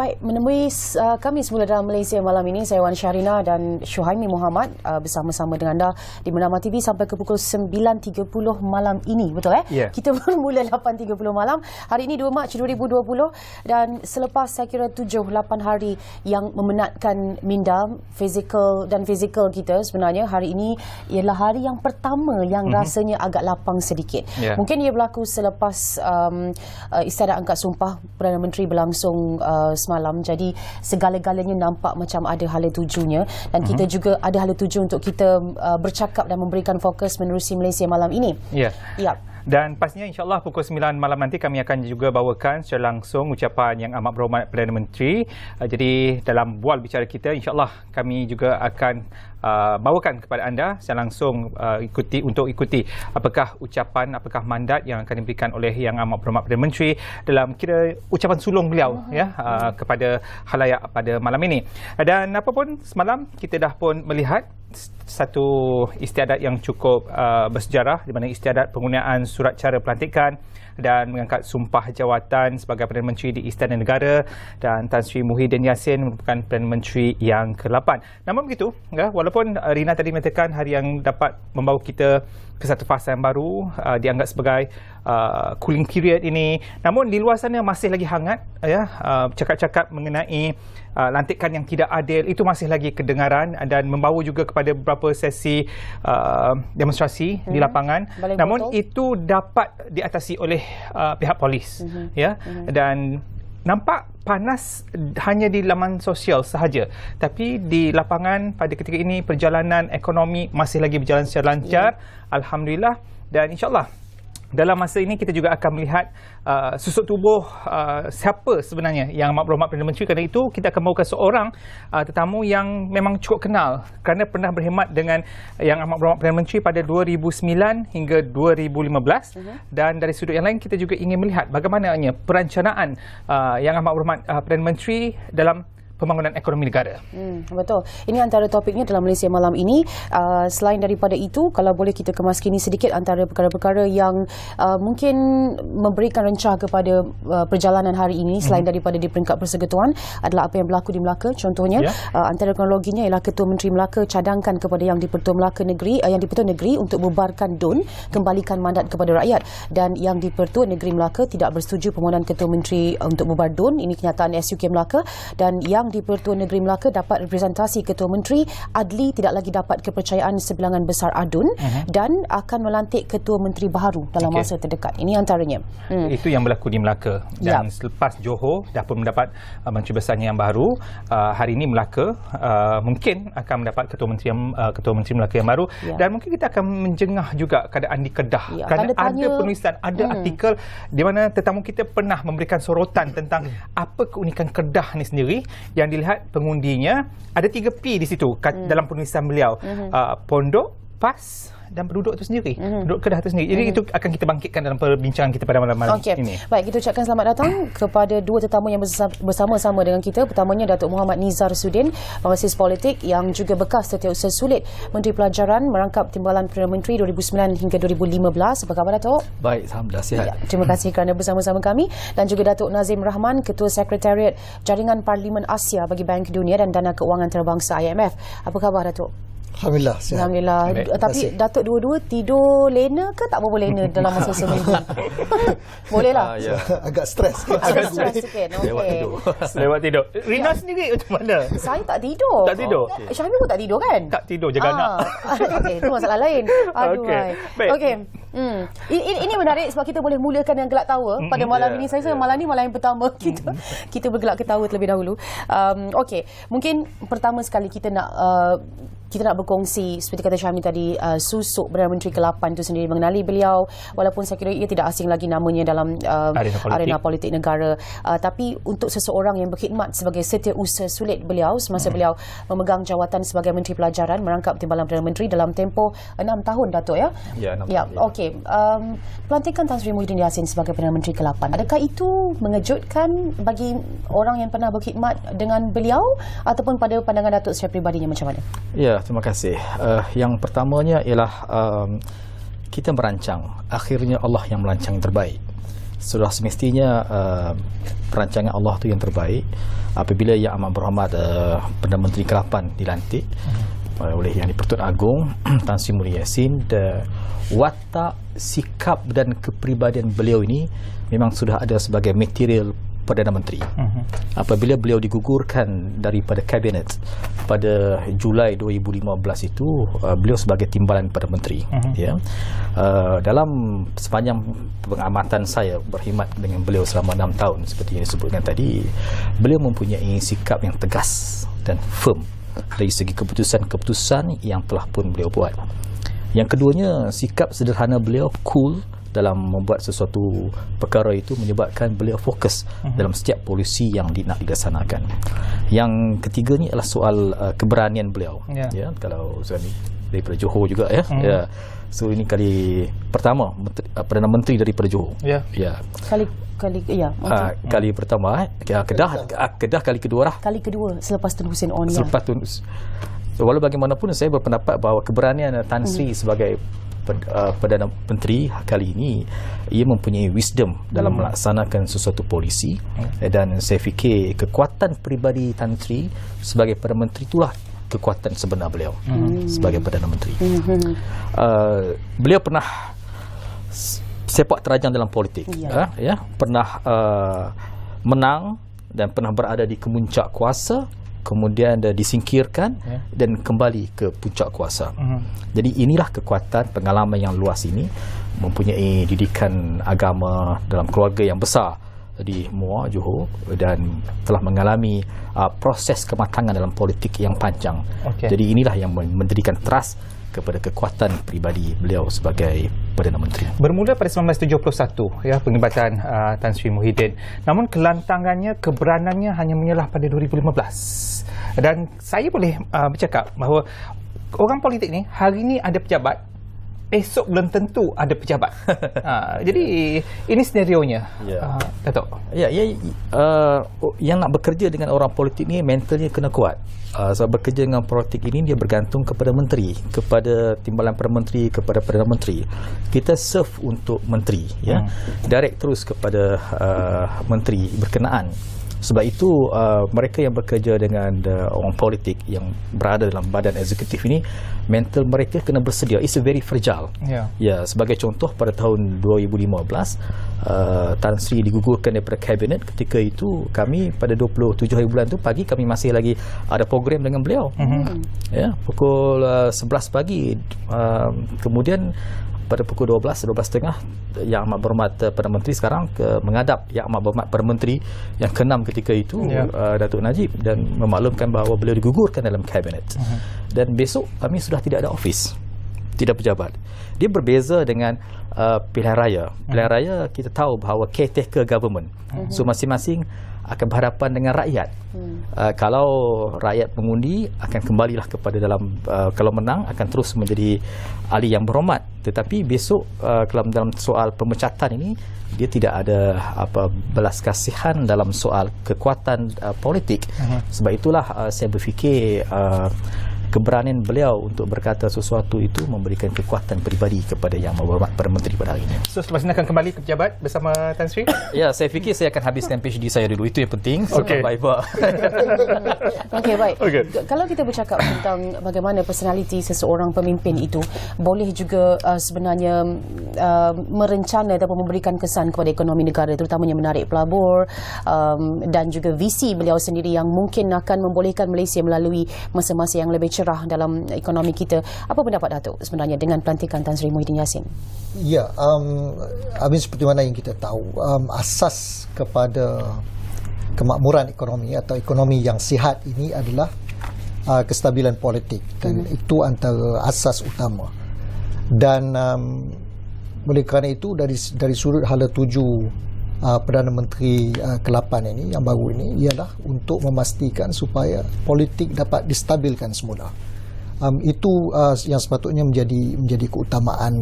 Baik, menemui kami semula dalam Malaysia malam ini, saya Wan Syarina dan Syuhaimi Muhammad bersama-sama dengan anda di Bernama TV sampai ke pukul 9.30 malam ini, betul Yeah. Kita bermula 8.30 malam. Hari ini 2 Mac 2020 dan selepas saya kira 7-8 hari yang memenatkan minda fizikal kita, sebenarnya hari ini ialah hari yang pertama yang rasanya agak lapang sedikit. Yeah. Mungkin ia berlaku selepas istiadat angkat sumpah Perdana Menteri berlangsung semalam, jadi segala-galanya nampak macam ada hala tujunya dan kita juga ada hala tuju untuk kita bercakap dan memberikan fokus menerusi Malaysia malam ini. Ya. Ya. Dan pastinya insyaAllah pukul 9 malam nanti kami akan juga bawakan secara langsung ucapan yang amat berhormat Perdana Menteri. Jadi dalam bual bicara kita insyaAllah kami juga akan bawakan kepada anda secara langsung ikuti apakah ucapan, apakah mandat yang akan diberikan oleh yang amat berhormat Perdana Menteri dalam kira ucapan sulung beliau kepada khalayak pada malam ini. Dan apapun semalam kita dah pun melihat satu istiadat yang cukup bersejarah di mana istiadat penggunaan surat cara pelantikan dan mengangkat sumpah jawatan sebagai Perdana Menteri di Istana Negara, dan Tan Sri Muhyiddin Yassin merupakan Perdana Menteri yang ke-8. Namun begitu, walaupun Rina tadi mengatakan hari yang dapat membawa kita ke satu fasa yang baru, dianggap sebagai cooling period ini, namun di luar sana masih lagi hangat, cakap-cakap mengenai lantikan yang tidak adil itu masih lagi kedengaran dan membawa juga kepada beberapa sesi demonstrasi di lapangan. Namun itu dapat diatasi oleh pihak polis, dan nampak panas hanya di laman sosial sahaja, tapi di lapangan pada ketika ini perjalanan ekonomi masih lagi berjalan secara lancar, alhamdulillah. Dan insyaAllah dalam masa ini kita juga akan melihat susuk tubuh siapa sebenarnya yang amat berhormat Perdana Menteri. Kerana itu kita akan bawakan seorang tetamu yang memang cukup kenal kerana pernah berkhidmat dengan yang amat berhormat Perdana Menteri pada 2009 hingga 2015. Dan dari sudut yang lain kita juga ingin melihat bagaimananya perancanaan yang amat berhormat Perdana Menteri dalam pembangunan ekonomi negara. Betul. Ini antara topiknya dalam Malaysia malam ini. Selain daripada itu, kalau boleh kita kemaskini sedikit antara perkara-perkara yang mungkin memberikan rencah kepada perjalanan hari ini, selain daripada di peringkat persekutuan, adalah apa yang berlaku di Melaka. Contohnya, antara kronologinya ialah Ketua Menteri Melaka cadangkan kepada yang di-Pertua Negeri untuk bubarkan DUN, kembalikan mandat kepada rakyat, dan yang di-Pertua Negeri Melaka tidak bersetuju permohonan Ketua Menteri untuk bubar DUN. Ini kenyataan SUK Melaka. Dan yang di Pertua Negeri Melaka dapat representasi Ketua Menteri, Adli tidak lagi dapat kepercayaan sebilangan besar ADUN dan akan melantik Ketua Menteri baharu dalam masa terdekat. Ini antaranya. Itu yang berlaku di Melaka. Dan selepas Johor dah pun mendapat Menteri Besarnya yang baru, hari ini Melaka mungkin akan mendapat Ketua Menteri Melaka yang baru. Dan mungkin kita akan menjengah juga keadaan di Kedah. Kerana ada penulisan, ada artikel di mana tetamu kita pernah memberikan sorotan tentang apa keunikan Kedah ni sendiri. Yang dilihat pengundinya ada 3P di situ dalam penulisan beliau, pondok, PAS dan penduduk itu sendiri, penduduk Kedah itu sendiri. Jadi itu akan kita bangkitkan dalam perbincangan kita pada malam ini. Baik, kita ucapkan selamat datang kepada dua tetamu yang bersama-sama dengan kita. Pertamanya Datuk Muhammad Nizar Sudin, pengasis politik yang juga bekas Setiausaha Sulit Menteri Pelajaran merangkap Timbalan Perdana Menteri 2009 hingga 2015. Apa khabar, Datuk? Baik, alhamdulillah sihat. Terima kasih kerana bersama-sama kami. Dan juga Datuk Nazim Rahman, Ketua Sekretariat Jaringan Parlimen Asia bagi Bank Dunia dan Dana Keuangan Antarabangsa IMF. Apa khabar, Datuk? Alhamdulillah sihat. Alhamdulillah. Tapi Datuk dua-dua tidur lena ke tak berapa lena dalam masa seminggu? Boleh lah. Agak stres. Agak stres sikit. Lewat tidur. Rina sendiri macam mana? Saya tak tidur. Tak tidur? Syahmi pun tak tidur kan? Tak tidur, jaga anak. Okey, itu masalah lain. Aduh. Okey. Ini menarik sebab kita boleh mulakan dengan gelak tawa pada malam ini. Saya malam ni malam yang pertama kita bergelak ketawa terlebih dahulu. Okey, mungkin pertama sekali kita nak berkongsi seperti kata Syahmi tadi, susuk Perdana Menteri ke-8 itu sendiri, mengenali beliau walaupun saya kira ia tidak asing lagi namanya dalam arena politik negara, tapi untuk seseorang yang berkhidmat sebagai setiausaha sulit beliau semasa beliau memegang jawatan sebagai Menteri Pelajaran merangkap Timbalan Perdana Menteri dalam tempoh 6 tahun, Datuk, ya? Ya, 6 tahun. Okey. Pelantikan Tan Sri Muhyiddin Yassin sebagai Perdana Menteri ke-8, adakah itu mengejutkan bagi orang yang pernah berkhidmat dengan beliau ataupun pada pandangan Datuk secara peribadinya macam mana? Ya, terima kasih. Yang pertamanya ialah kita merancang, akhirnya Allah yang merancang yang terbaik. sudah semestinya perancangan Allah tu yang terbaik apabila Yang Amat Berhormat Perdana Menteri ke-8 dilantik oleh Yang di-Pertuan Agong Tan Sri Muhyiddin Yassin. Watak, sikap dan kepribadian beliau ini memang sudah ada sebagai material Perdana Menteri. Apabila beliau digugurkan daripada kabinet pada Julai 2015 itu, beliau sebagai timbalan Perdana Menteri. Ya. Dalam sepanjang pengamatan saya berkhidmat dengan beliau selama 6 tahun seperti yang disebutkan tadi, beliau mempunyai sikap yang tegas dan firm dari segi keputusan-keputusan yang telah pun beliau buat. Yang keduanya, sikap sederhana beliau, cool dalam membuat sesuatu perkara itu menyebabkan beliau fokus dalam setiap polisi yang nak dilaksanakan. Yang ketiganya adalah soal keberanian beliau. Ya, kalau saya ni daripada Johor juga ya. Ya. So ini kali pertama Perdana Menteri daripada Johor. Ya. Kali pertama Kedah kali kedua lah. Kali kedua selepas Tun Hussein On. Selepas Tun walau bagaimanapun saya berpendapat bahawa keberanian Tan Sri sebagai Perdana Menteri kali ini, ia mempunyai wisdom dalam melaksanakan sesuatu polisi, dan saya fikir kekuatan peribadi Tan Sri sebagai Perdana Menteri itulah kekuatan sebenar beliau sebagai Perdana Menteri. Beliau pernah sepak terjang dalam politik, pernah menang dan pernah berada di kemuncak kuasa, kemudian disingkirkan dan kembali ke puncak kuasa. Jadi inilah kekuatan pengalaman yang luas ini, mempunyai didikan agama dalam keluarga yang besar di Muar, Johor, dan telah mengalami proses kematangan dalam politik yang panjang. Jadi inilah yang memberikan trust kepada kekuatan peribadi beliau sebagai Perdana Menteri. Bermula pada 1971 ya penglibatan Tan Sri Muhyiddin. Namun kelantangannya, keberanannya hanya menyelah pada 2015. Dan saya boleh bercakap bahawa orang politik ni hari ini ada pejabat, esok belum tentu ada pejabat. Jadi ini senario-nya. Datuk. Yang nak bekerja dengan orang politik ni mentalnya kena kuat. Sebab bekerja dengan politik ini dia bergantung kepada menteri, kepada timbalan Perdana Menteri, kepada Perdana Menteri. Kita serve untuk menteri, ya. Direct terus kepada menteri berkenaan. Sebab itu mereka yang bekerja dengan orang politik yang berada dalam badan eksekutif ini, mental mereka kena bersedia. It's very fragile. Ya, sebagai contoh pada tahun 2015 Tan Sri digugurkan daripada kabinet. Ketika itu kami pada 27 hari bulan tu pagi kami masih lagi ada program dengan beliau. Ya, pukul 11 pagi. Kemudian pada pukul 12.30 Yang Amat Berhormat Perdana Menteri sekarang menghadap Yang Amat Berhormat Perdana Menteri yang ke-6 ketika itu, Datuk Najib, dan memaklumkan bahawa beliau digugurkan dalam kabinet. Dan besok kami sudah tidak ada ofis, tidak pejabat. Dia berbeza dengan pilihan raya. Pilihan raya kita tahu bahawa caretaker government. So masing-masing akan berhadapan dengan rakyat. Kalau rakyat mengundi, akan kembalilah kepada dalam kalau menang akan terus menjadi ahli yang berhormat. Tetapi besok dalam soal pemecatan ini, dia tidak ada belas kasihan dalam soal kekuatan politik. Sebab itulah saya berfikir keberanian beliau untuk berkata sesuatu itu memberikan kekuatan peribadi kepada Yang Berhormat Perdana Menteri pada hari ini. So selepas ini akan kembali ke pejabat bersama Tan Sri? Ya, saya fikir saya akan habiskan PhD saya dulu. Itu yang penting. Okey, baik. Kalau kita bercakap tentang bagaimana personaliti seseorang pemimpin itu boleh juga sebenarnya merencana ataupun memberikan kesan kepada ekonomi negara, terutamanya menarik pelabur, dan juga visi beliau sendiri yang mungkin akan membolehkan Malaysia melalui masa-masa yang lebih cerah dalam ekonomi kita. Apa pendapat Datuk sebenarnya dengan pelantikan Tan Sri Muhyiddin Yassin? Ya, Amin, seperti mana yang kita tahu, asas kepada kemakmuran ekonomi atau ekonomi yang sihat ini adalah kestabilan politik, dan itu antara asas utama. Dan oleh kerana itu dari sudut hala tuju Perdana Menteri ke-8 ini yang baru ini ialah untuk memastikan supaya politik dapat distabilkan semula. Itu yang sepatutnya menjadi keutamaan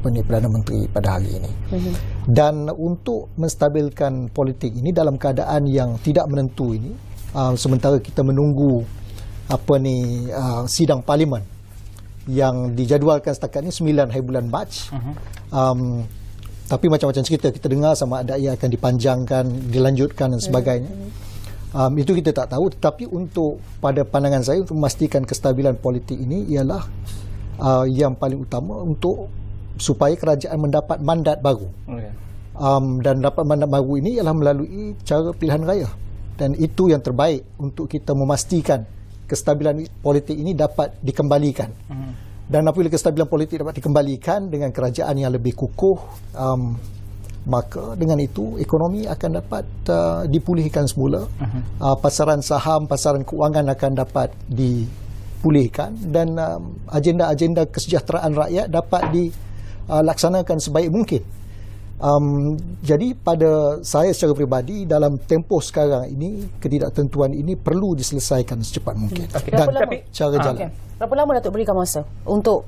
Perdana Menteri pada hari ini. Dan untuk menstabilkan politik ini dalam keadaan yang tidak menentu ini, sementara kita menunggu sidang parlimen yang dijadualkan setakat ini 9 hari bulan Mac, Tapi macam-macam cerita kita dengar sama ada ia akan dipanjangkan, dilanjutkan dan sebagainya. Itu kita tak tahu. Tetapi untuk pada pandangan saya untuk memastikan kestabilan politik ini ialah yang paling utama untuk supaya kerajaan mendapat mandat baru. Dan dapat mandat baru ini ialah melalui cara pilihan raya. Dan itu yang terbaik untuk kita memastikan kestabilan politik ini dapat dikembalikan. Dan apabila kestabilan politik dapat dikembalikan dengan kerajaan yang lebih kukuh, maka dengan itu ekonomi akan dapat dipulihkan semula. Pasaran saham, pasaran kewangan akan dapat dipulihkan dan agenda-agenda kesejahteraan rakyat dapat dilaksanakan sebaik mungkin. Jadi pada saya secara peribadi dalam tempoh sekarang ini ketidaktentuan ini perlu diselesaikan secepat mungkin dan cara jalan. Berapa lama Datuk berikan masa untuk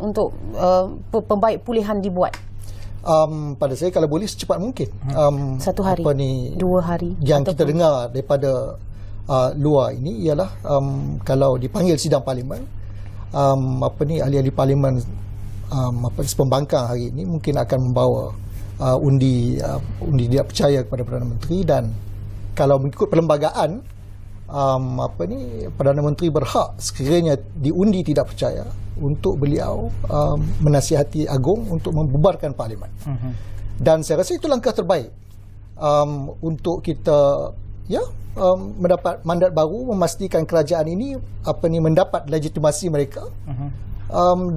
pembaik pulihan dibuat? Pada saya kalau boleh secepat mungkin. 1 hari, 2 hari. Yang kita dengar daripada luar ini ialah kalau dipanggil sidang parlimen, ahli-ahli parlimen pembangkang hari ini mungkin akan membawa undi tidak percaya kepada Perdana Menteri, dan kalau mengikut perlembagaan Perdana Menteri berhak sekiranya diundi tidak percaya untuk beliau menasihati Agong untuk membubarkan parlimen. Dan saya rasa itu langkah terbaik untuk kita mendapat mandat baru, memastikan kerajaan ini mendapat legitimasi mereka.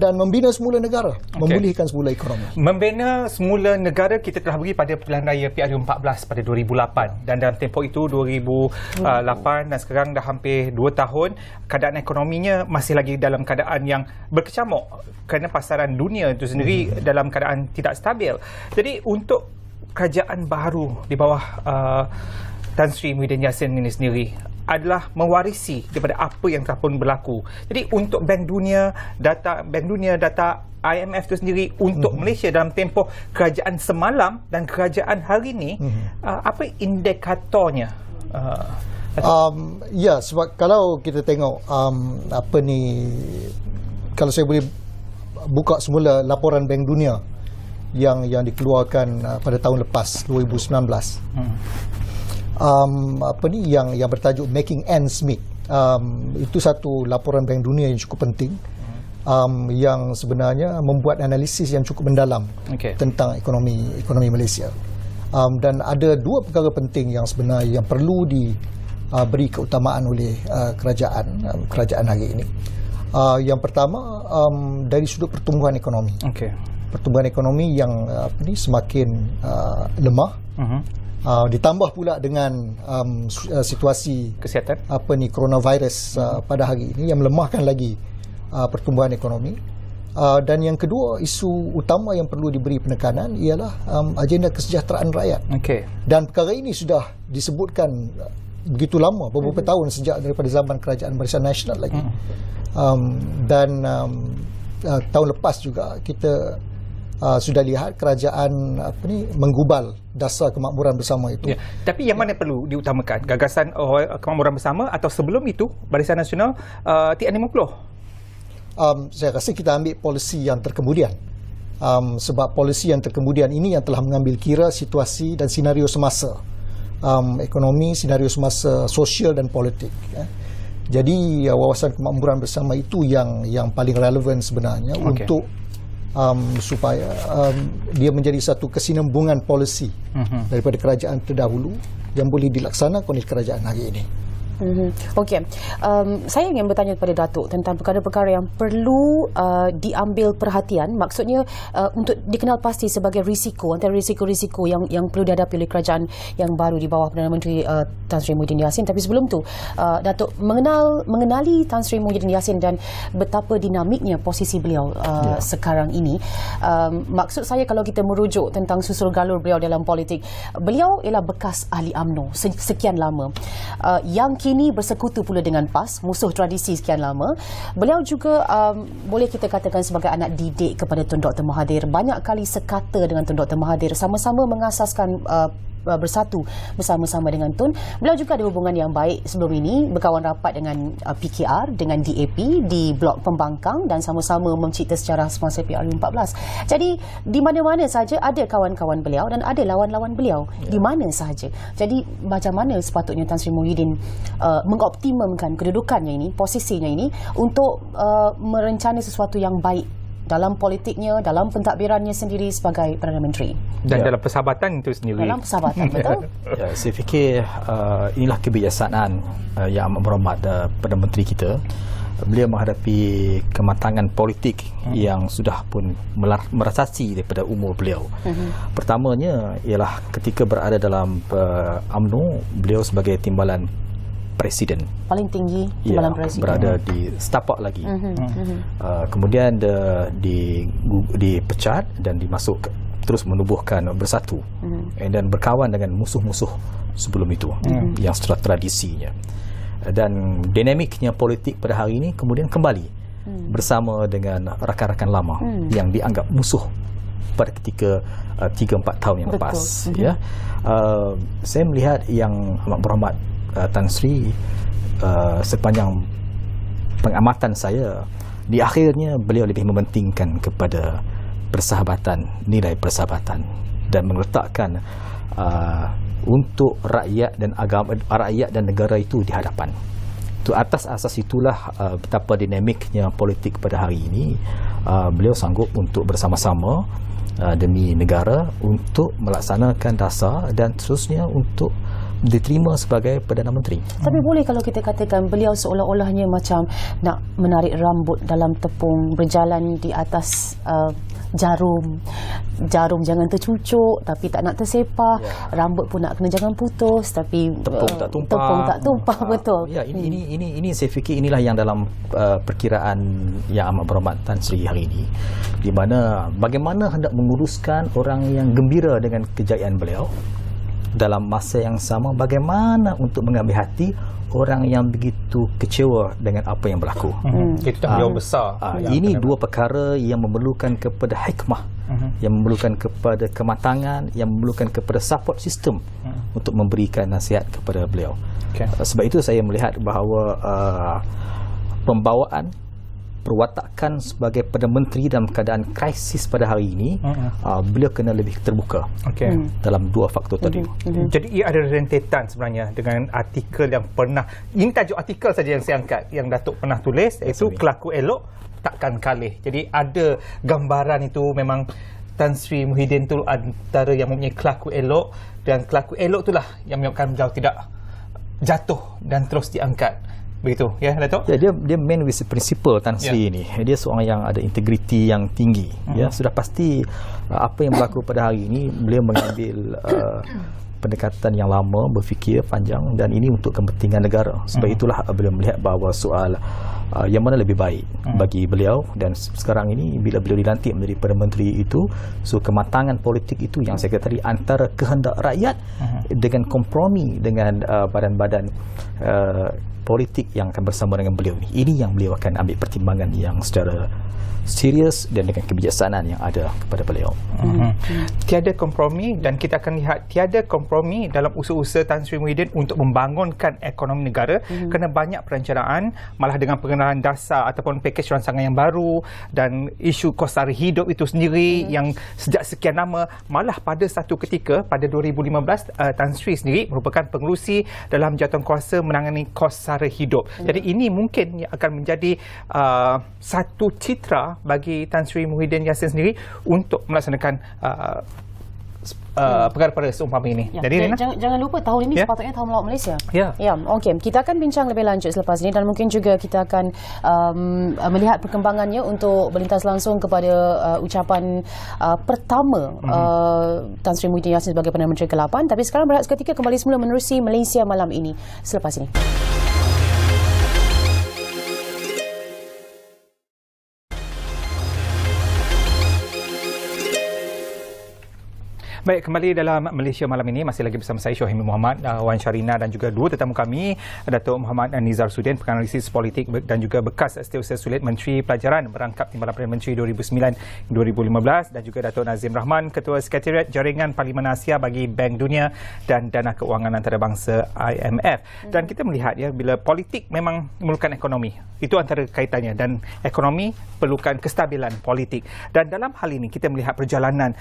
Dan membina semula negara, memulihkan semula ekonomi. Membina semula negara kita telah beri pada pilihan raya PRU14 pada 2008, dan dalam tempoh itu 2008 dan sekarang dah hampir 2 tahun, keadaan ekonominya masih lagi dalam keadaan yang berkecamuk kerana pasaran dunia itu sendiri dalam keadaan tidak stabil. Jadi untuk kerajaan baru di bawah Tan Sri Muhyiddin Yassin ini sendiri adalah mewarisi daripada apa yang telah pun berlaku. Jadi untuk Bank Dunia, data IMF itu sendiri untuk Malaysia dalam tempoh kerajaan semalam dan kerajaan hari ini, apa indikatornya? Sebab kalau kita tengok kalau saya boleh buka semula laporan Bank Dunia yang dikeluarkan pada tahun lepas 2019. Yang bertajuk Making Ends Meet. Itu satu laporan Bank Dunia yang cukup penting, yang sebenarnya membuat analisis yang cukup mendalam tentang ekonomi Malaysia. Dan ada 2 perkara penting yang sebenarnya yang perlu diberi keutamaan oleh kerajaan hari ini. Yang pertama dari sudut pertumbuhan ekonomi. Pertumbuhan ekonomi yang semakin lemah. Ditambah pula dengan situasi kesihatan coronavirus pada hari ini yang melemahkan lagi pertumbuhan ekonomi. Dan yang kedua, isu utama yang perlu diberi penekanan ialah agenda kesejahteraan rakyat. Dan perkara ini sudah disebutkan begitu lama, beberapa tahun sejak daripada zaman Kerajaan Barisan Nasional lagi. Tahun lepas juga kita sudah lihat kerajaan menggubal dasar kemakmuran bersama itu. Tapi yang mana perlu diutamakan? Gagasan kemakmuran bersama atau sebelum itu Barisan Nasional TN50? Saya rasa kita ambil polisi yang terkemudian. Sebab polisi yang terkemudian ini yang telah mengambil kira situasi dan senario semasa ekonomi, senario semasa sosial dan politik. Jadi wawasan kemakmuran bersama itu yang paling relevan sebenarnya untuk supaya dia menjadi satu kesinambungan polisi daripada kerajaan terdahulu yang boleh dilaksanakan oleh kerajaan hari ini. Okey. Saya ingin bertanya kepada Datuk tentang perkara-perkara yang perlu diambil perhatian, maksudnya untuk dikenal pasti sebagai risiko, antara risiko-risiko yang perlu dihadapi oleh kerajaan yang baru di bawah Perdana Menteri Tan Sri Muhyiddin Yassin. Tapi sebelum tu, Datuk mengenali Tan Sri Muhyiddin Yassin dan betapa dinamiknya posisi beliau sekarang ini. Maksud saya kalau kita merujuk tentang susul galur beliau dalam politik, beliau ialah bekas ahli UMNO sekian lama, yang kini bersekutu pula dengan PAS, musuh tradisi sekian lama. Beliau juga boleh kita katakan sebagai anak didik kepada Tun Dr. Mahathir. Banyak kali sekata dengan Tun Dr. Mahathir, sama-sama mengasaskan bersatu bersama-sama dengan Tun. Beliau juga ada hubungan yang baik sebelum ini, berkawan rapat dengan PKR, dengan DAP di Blok Pembangkang dan sama-sama mencipta sejarah semasa PRU14. Jadi di mana-mana saja ada kawan-kawan beliau dan ada lawan-lawan beliau, di mana sahaja. Jadi macam mana sepatutnya Tan Sri Muhyiddin mengoptimumkan kedudukannya ini, posisinya ini untuk merencana sesuatu yang baik dalam politiknya, dalam pentadbirannya sendiri sebagai Perdana Menteri. Dan dalam persahabatan itu sendiri. Dalam persahabatan, betul? Ya, saya fikir inilah kebijaksanaan yang amat berhormat Perdana Menteri kita. Beliau menghadapi kematangan politik yang sudah pun merasasi daripada umur beliau. Pertamanya ialah ketika berada dalam UMNO, beliau sebagai timbalan Presiden. Paling tinggi timbalan Presiden. Berada di setapak lagi. Kemudian dipecat dan dimasuk terus menubuhkan Bersatu. Dan berkawan dengan musuh-musuh sebelum itu yang setelah tradisinya. Dan dinamiknya politik pada hari ini kemudian kembali bersama dengan rakan-rakan lama yang dianggap musuh pada ketika 3-4 tahun yang lepas. Ya. Saya melihat yang amat berhormat Tan Sri, sepanjang pengamatan saya, di akhirnya beliau lebih mementingkan kepada persahabatan, nilai persahabatan, dan meletakkan untuk rakyat dan agama, rakyat dan negara itu di hadapan. Itu atas asas itulah betapa dinamiknya politik pada hari ini. Beliau sanggup untuk bersama-sama demi negara untuk melaksanakan dasar dan terusnya untuk diterima sebagai Perdana Menteri. Tapi boleh kalau kita katakan beliau seolah-olahnya macam nak menarik rambut dalam tepung, berjalan di atas jarum jangan tercucuk tapi tak nak tersepah, rambut pun nak kena jangan putus tapi tepung tak tumpah. Betul. Ya, ini saya fikir inilah yang dalam perkiraan yang amat berhormat Tan Sri hari ini, di mana bagaimana hendak menguruskan orang yang gembira dengan kejayaan beliau, dalam masa yang sama bagaimana untuk mengambil hati orang yang begitu kecewa dengan apa yang berlaku. Itu tanggungjawab besar. Ini dua perkara yang memerlukan kepada hikmah, yang memerlukan kepada kematangan, yang memerlukan kepada support system untuk memberikan nasihat kepada beliau. Sebab itu saya melihat bahawa pembawaan perwatakan sebagai Perdana Menteri dalam keadaan krisis pada hari ini, beliau kena lebih terbuka dalam dua faktor tadi. Jadi ia ada rentetan sebenarnya dengan artikel yang pernah, ini tajuk artikel saja yang saya angkat, yang Datuk pernah tulis, iaitu kelaku elok takkan kalih. Jadi ada gambaran itu memang Tan Sri Muhyiddin tu antara yang mempunyai kelaku elok, dan kelaku elok itulah yang menyebabkan beliau tidak jatuh dan terus diangkat. Begitu ya, Datuk? Ya, dia man with principle Tan Sri ini. Dia seorang yang ada integriti yang tinggi. Ya, sudah pasti apa yang berlaku pada hari ini, beliau mengambil pendekatan yang lama, berfikir panjang, dan ini untuk kepentingan negara. Sebab itulah beliau melihat bahawa soal yang mana lebih baik bagi beliau, dan sekarang ini bila beliau dilantik menjadi Perdana Menteri itu, so kematangan politik itu yang saya kata tadi, antara kehendak rakyat dengan kompromi dengan badan-badan politik yang akan bersama dengan beliau ni. Ini yang beliau akan ambil pertimbangan yang secara serius dan dengan kebijaksanaan yang ada kepada beliau. Tiada kompromi, dan kita akan lihat tiada kompromi dalam usaha-usaha Tan Sri Muhyiddin untuk membangunkan ekonomi negara, kerana banyak perencanaan, malah dengan pengenalan dasar ataupun pakej rancangan yang baru, dan isu kos sara hidup itu sendiri yang sejak sekian lama, malah pada satu ketika pada 2015 Tan Sri sendiri merupakan pengerusi dalam jawatankuasa menangani kos sara hidup. Jadi ini mungkin akan menjadi satu citra bagi Tan Sri Muhyiddin Yassin sendiri untuk melaksanakan perkara-perkara seumpama ini. Ya. Jadi jangan lupa tahun ini sepatutnya tahun melawat Malaysia. Ya. Okey, kita akan bincang lebih lanjut selepas ini, dan mungkin juga kita akan melihat perkembangannya untuk berlintas langsung kepada ucapan pertama Tan Sri Muhyiddin Yassin sebagai Perdana Menteri ke-8. Tapi sekarang berehat seketika, kembali semula menerusi Malaysia Malam Ini selepas ini. Baik, kembali dalam Malaysia Malam ini masih lagi bersama saya Syuhaimi Muhammad, Wan Syarina dan juga dua tetamu kami, Datuk Muhammad Nizar Sudin, penganalisis politik dan juga bekas Setiausaha Sulit Menteri Pelajaran berangkap Timbalan Perdana Menteri 2009-2015 dan juga Datuk Nazim Rahman, Ketua Sekretariat Jaringan Parlimen Asia bagi Bank Dunia dan Dana Keuangan Antarabangsa IMF. Dan kita melihat ya, bila politik memang memerlukan ekonomi, itu antara kaitannya, dan ekonomi perlukan kestabilan politik. Dan dalam hal ini kita melihat perjalanan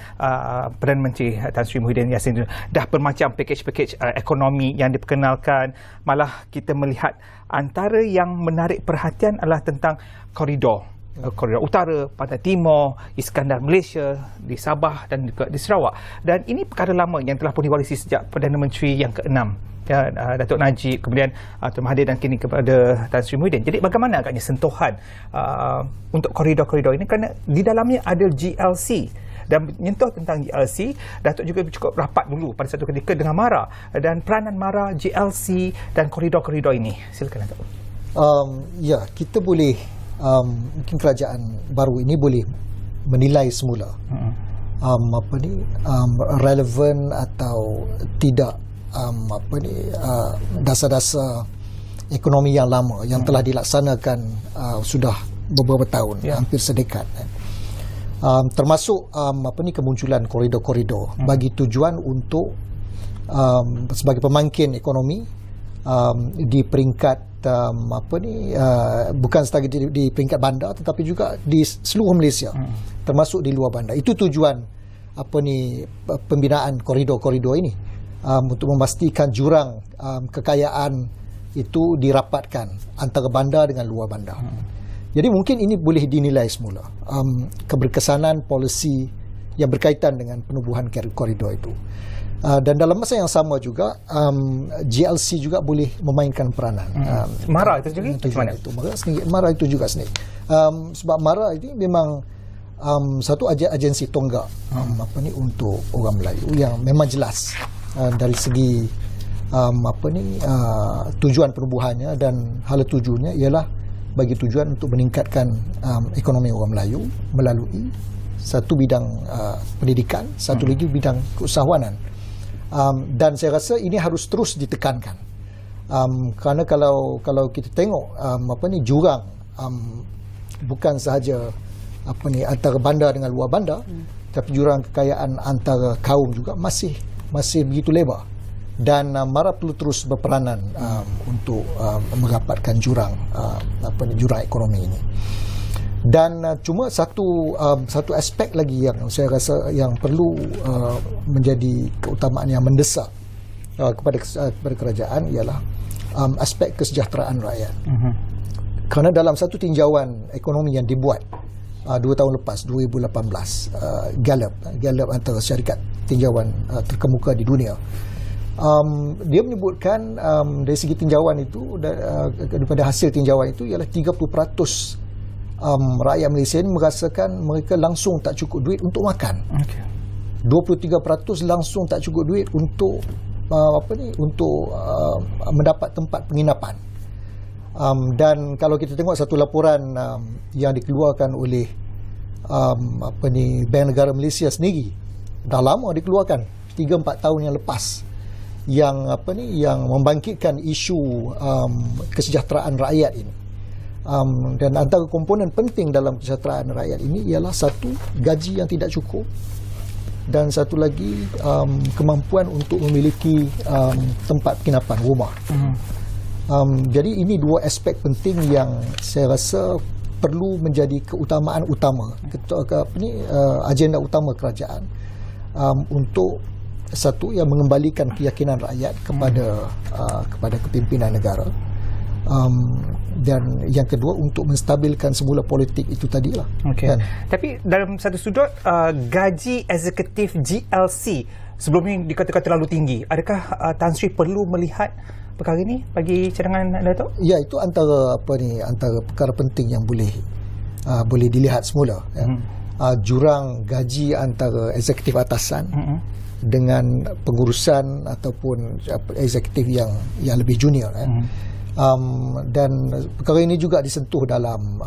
Perdana Menteri Tan Sri Muhyiddin Yassin dah bermacam pakej-pakej ekonomi yang diperkenalkan. Malah kita melihat antara yang menarik perhatian adalah tentang koridor utara, Pantai Timur, Iskandar Malaysia, di Sabah dan juga di Sarawak. Dan ini perkara lama yang telah pun diwarisi sejak Perdana Menteri yang ke-6, ya, Datuk Najib, kemudian Tun Mahathir dan kini kepada Tan Sri Muhyiddin. Jadi bagaimana agaknya sentuhan untuk koridor-koridor ini, kerana di dalamnya ada GLC. Dan menyentuh tentang GLC, Datuk juga cukup rapat dulu pada satu ketika dengan MARA dan peranan MARA, GLC dan koridor-koridor ini. Silakan Datuk. Ya, kita boleh mungkin kerajaan baru ini boleh menilai semula relevan atau tidak dasar-dasar ekonomi yang lama yang telah dilaksanakan sudah beberapa tahun, hampir sedekad. Termasuk kemunculan koridor-koridor bagi tujuan untuk sebagai pemangkin ekonomi di peringkat bukan setakat di peringkat bandar tetapi juga di seluruh Malaysia, termasuk di luar bandar. Itu tujuan pembinaan koridor-koridor ini, untuk memastikan jurang kekayaan itu dirapatkan antara bandar dengan luar bandar. Jadi mungkin ini boleh dinilai semula keberkesanan polisi yang berkaitan dengan penubuhan koridor itu. Dan dalam masa yang sama juga GLC juga boleh memainkan peranan. MARA itu juga MARA itu juga sendiri. Sebab MARA ini memang satu agensi tonggak untuk orang Melayu yang memang jelas dari segi tujuan penubuhannya, dan hala tujuannya ialah bagi tujuan untuk meningkatkan ekonomi orang Melayu melalui satu bidang pendidikan, satu lagi bidang keusahawanan. Dan saya rasa ini harus terus ditekankan. Kerana kalau kita tengok jurang bukan sahaja antara bandar dengan luar bandar, tapi jurang kekayaan antara kaum juga masih begitu lebar. Dan MARA perlu terus berperanan untuk merapatkan jurang ekonomi ini. Dan cuma satu aspek lagi yang saya rasa yang perlu menjadi keutamaan yang mendesak kepada kerajaan ialah aspek kesejahteraan rakyat. Kerana dalam satu tinjauan ekonomi yang dibuat 2 tahun lepas, 2018, Gallup antara syarikat tinjauan terkemuka di dunia, dia menyebutkan dari segi tinjauan itu, daripada hasil tinjauan itu ialah 30% rakyat Malaysia ini merasakan mereka langsung tak cukup duit untuk makan. 23% langsung tak cukup duit untuk mendapat tempat penginapan. Dan kalau kita tengok satu laporan yang dikeluarkan oleh Bank Negara Malaysia sendiri, dah lama dikeluarkan 3-4 tahun yang lepas, yang membangkitkan isu kesejahteraan rakyat ini. Dan antara komponen penting dalam kesejahteraan rakyat ini ialah satu, gaji yang tidak cukup, dan satu lagi kemampuan untuk memiliki tempat penginapan, rumah. Jadi ini dua aspek penting yang saya rasa perlu menjadi keutamaan utama, agenda utama kerajaan, untuk satu, yang mengembalikan keyakinan rakyat kepada kepimpinan negara, dan yang kedua untuk menstabilkan semula politik itu tadilah. Okay. Tapi dalam satu sudut, gaji eksekutif GLC sebelum ini dikatakan terlalu tinggi. Adakah Tan Sri perlu melihat perkara ini bagi cadangan Datuk? Ya, itu antara perkara penting yang boleh dilihat semula. Jurang gaji antara eksekutif atasan dengan pengurusan ataupun eksekutif yang lebih junior. Dan perkara ini juga disentuh dalam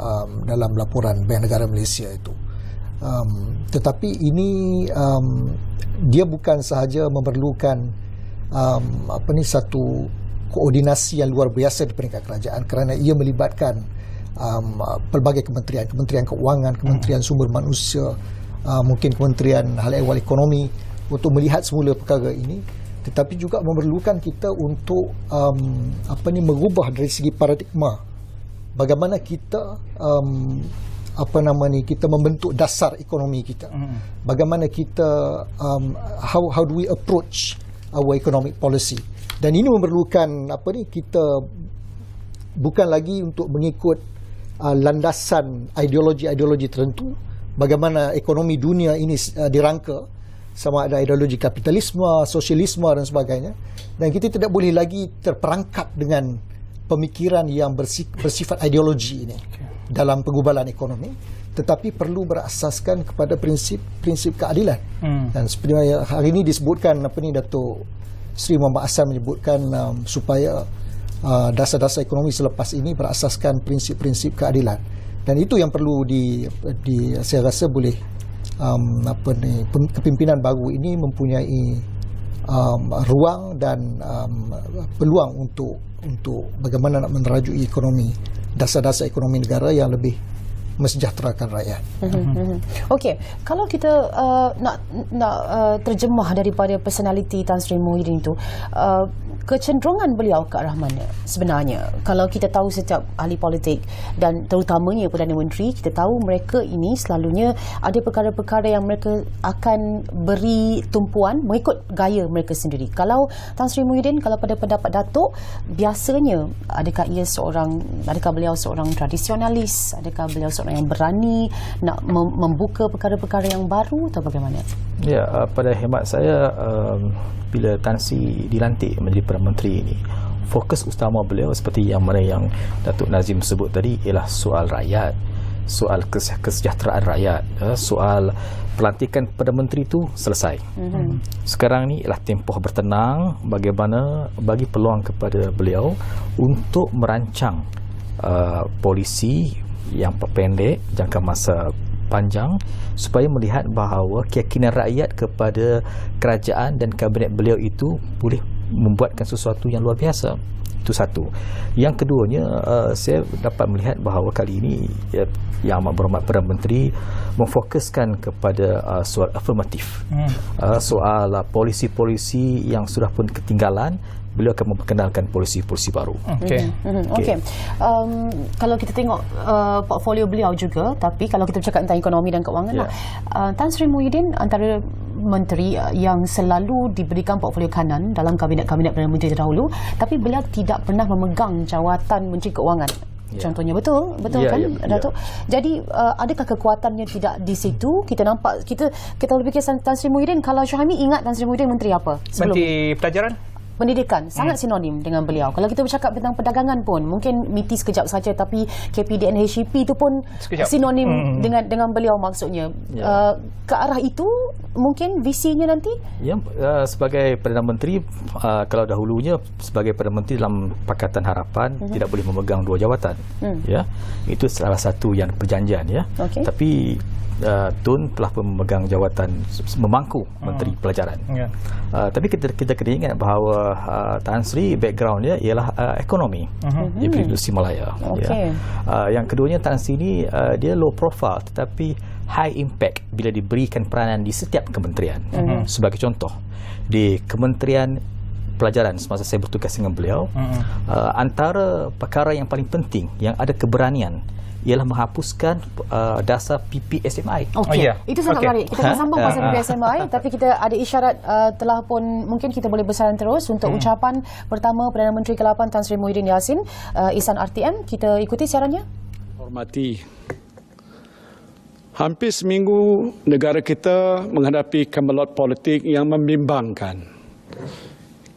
laporan Bank Negara Malaysia itu. Tetapi ini dia bukan sahaja memerlukan satu koordinasi yang luar biasa di peringkat kerajaan, kerana ia melibatkan pelbagai kementerian, Kementerian Keuangan, Kementerian Sumber Manusia, mungkin Kementerian Hal Ehwal Ekonomi untuk melihat semula perkara ini, tetapi juga memerlukan kita untuk mengubah dari segi paradigma bagaimana kita kita membentuk dasar ekonomi kita. Bagaimana kita how do we approach our economic policy. Dan ini memerlukan kita bukan lagi untuk mengikut landasan ideologi-ideologi tertentu bagaimana ekonomi dunia ini dirangka, sama ada ideologi kapitalisme, sosialisme dan sebagainya. Dan kita tidak boleh lagi terperangkap dengan pemikiran yang bersifat ideologi ini dalam pengubalan ekonomi, tetapi perlu berasaskan kepada prinsip keadilan. Dan seperti hari ini disebutkan Datuk Seri Muhammad Hassan menyebutkan supaya dasar-dasar ekonomi selepas ini berasaskan prinsip-prinsip keadilan. Dan itu yang perlu saya rasa boleh kepimpinan baru ini mempunyai ruang dan peluang untuk bagaimana nak menerajui ekonomi, dasar-dasar ekonomi negara yang lebih mensejahterakan rakyat. Okey, kalau kita nak terjemah daripada personaliti Tan Sri Muhyiddin itu, kecenderungan beliau ke arah mana sebenarnya? Kalau kita tahu setiap ahli politik dan terutamanya Perdana Menteri, kita tahu mereka ini selalunya ada perkara-perkara yang mereka akan beri tumpuan mengikut gaya mereka sendiri. Kalau Tan Sri Muhyiddin, kalau pada pendapat Datuk, biasanya adakah beliau seorang tradisionalis, adakah beliau seorang yang berani nak membuka perkara-perkara yang baru atau bagaimana? Ya, pada hemat saya, bila Tan Sri dilantik menjadi Perdana Menteri ini, fokus utama beliau seperti yang mana yang Datuk Nazim sebut tadi ialah soal rakyat, soal kesejahteraan rakyat, soal pelantikan Perdana Menteri itu selesai. Sekarang ni ialah tempoh bertenang bagaimana bagi peluang kepada beliau untuk merancang polisi yang pendek, jangka masa panjang, supaya melihat bahawa keyakinan rakyat kepada kerajaan dan kabinet beliau itu boleh membuatkan sesuatu yang luar biasa. Itu satu. Yang keduanya, saya dapat melihat bahawa kali ini Yang Amat Berhormat Perdana Menteri memfokuskan kepada soal afirmatif, soal polisi-polisi yang sudah pun ketinggalan. Beliau akan memperkenalkan polisi-polisi baru. Okey. Kalau kita tengok portfolio beliau juga, tapi kalau kita bercakap tentang ekonomi dan keuangan, Tan Sri Muhyiddin antara menteri yang selalu diberikan portfolio kanan dalam kabinet-kabinet Perdana Menteri terdahulu, tapi beliau tidak pernah memegang jawatan Menteri Keuangan. Contohnya betul kan, Datuk? Jadi adakah kekuatannya tidak di situ? Kita nampak, kita lebih kisah Tan Sri Muhyiddin. Kalau Syahami ingat Tan Sri Muhyiddin menteri apa sebelum? Menteri Pelajaran. Pendidikan sangat sinonim dengan beliau. Kalau kita bercakap tentang perdagangan pun mungkin MITI sekejap saja, tapi KPDN HCP itu pun sekejap sinonim dengan beliau maksudnya. Ke arah itu mungkin visinya nanti? Ya, sebagai Perdana Menteri, kalau dahulunya sebagai Perdana Menteri dalam Pakatan Harapan tidak boleh memegang dua jawatan. Ya, itu salah satu yang perjanjian ya. Tapi Tun telah memegang jawatan memangku Menteri Pelajaran. Tapi kita kena ingat bahawa Tan Sri background dia ialah ekonomi. Dia beri Industri Malaya. Yang keduanya, Tan Sri ini dia low profile tetapi high impact bila diberikan peranan di setiap kementerian. Sebagai contoh, di Kementerian Pelajaran semasa saya bertugas dengan beliau, antara perkara yang paling penting yang ada keberanian ialah menghapuskan dasar PPSMI. Itu sangat menarik. Kita akan sambung pasal PPSMI, tapi kita ada isyarat telah pun mungkin kita boleh bersaran terus untuk ucapan pertama Perdana Menteri ke-8 Tan Sri Muhyiddin Yassin, Ihsan RTM. Kita ikuti siarannya. Hormati, hampir seminggu negara kita menghadapi kemelut politik yang membimbangkan.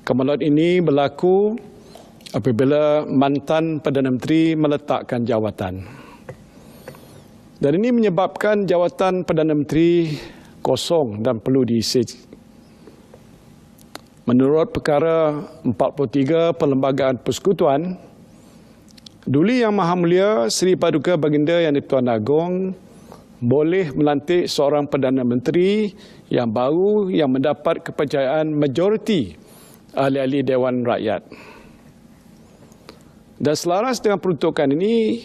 Kemelut ini berlaku apabila mantan Perdana Menteri meletakkan jawatan. Dan ini menyebabkan jawatan Perdana Menteri kosong dan perlu diisi. Menurut perkara 43 Perlembagaan Persekutuan, Duli Yang Maha Mulia Seri Paduka Baginda Yang di-Pertuan Agong boleh melantik seorang Perdana Menteri yang baru yang mendapat kepercayaan majoriti ahli-ahli Dewan Rakyat. Dan selaras dengan peruntukan ini,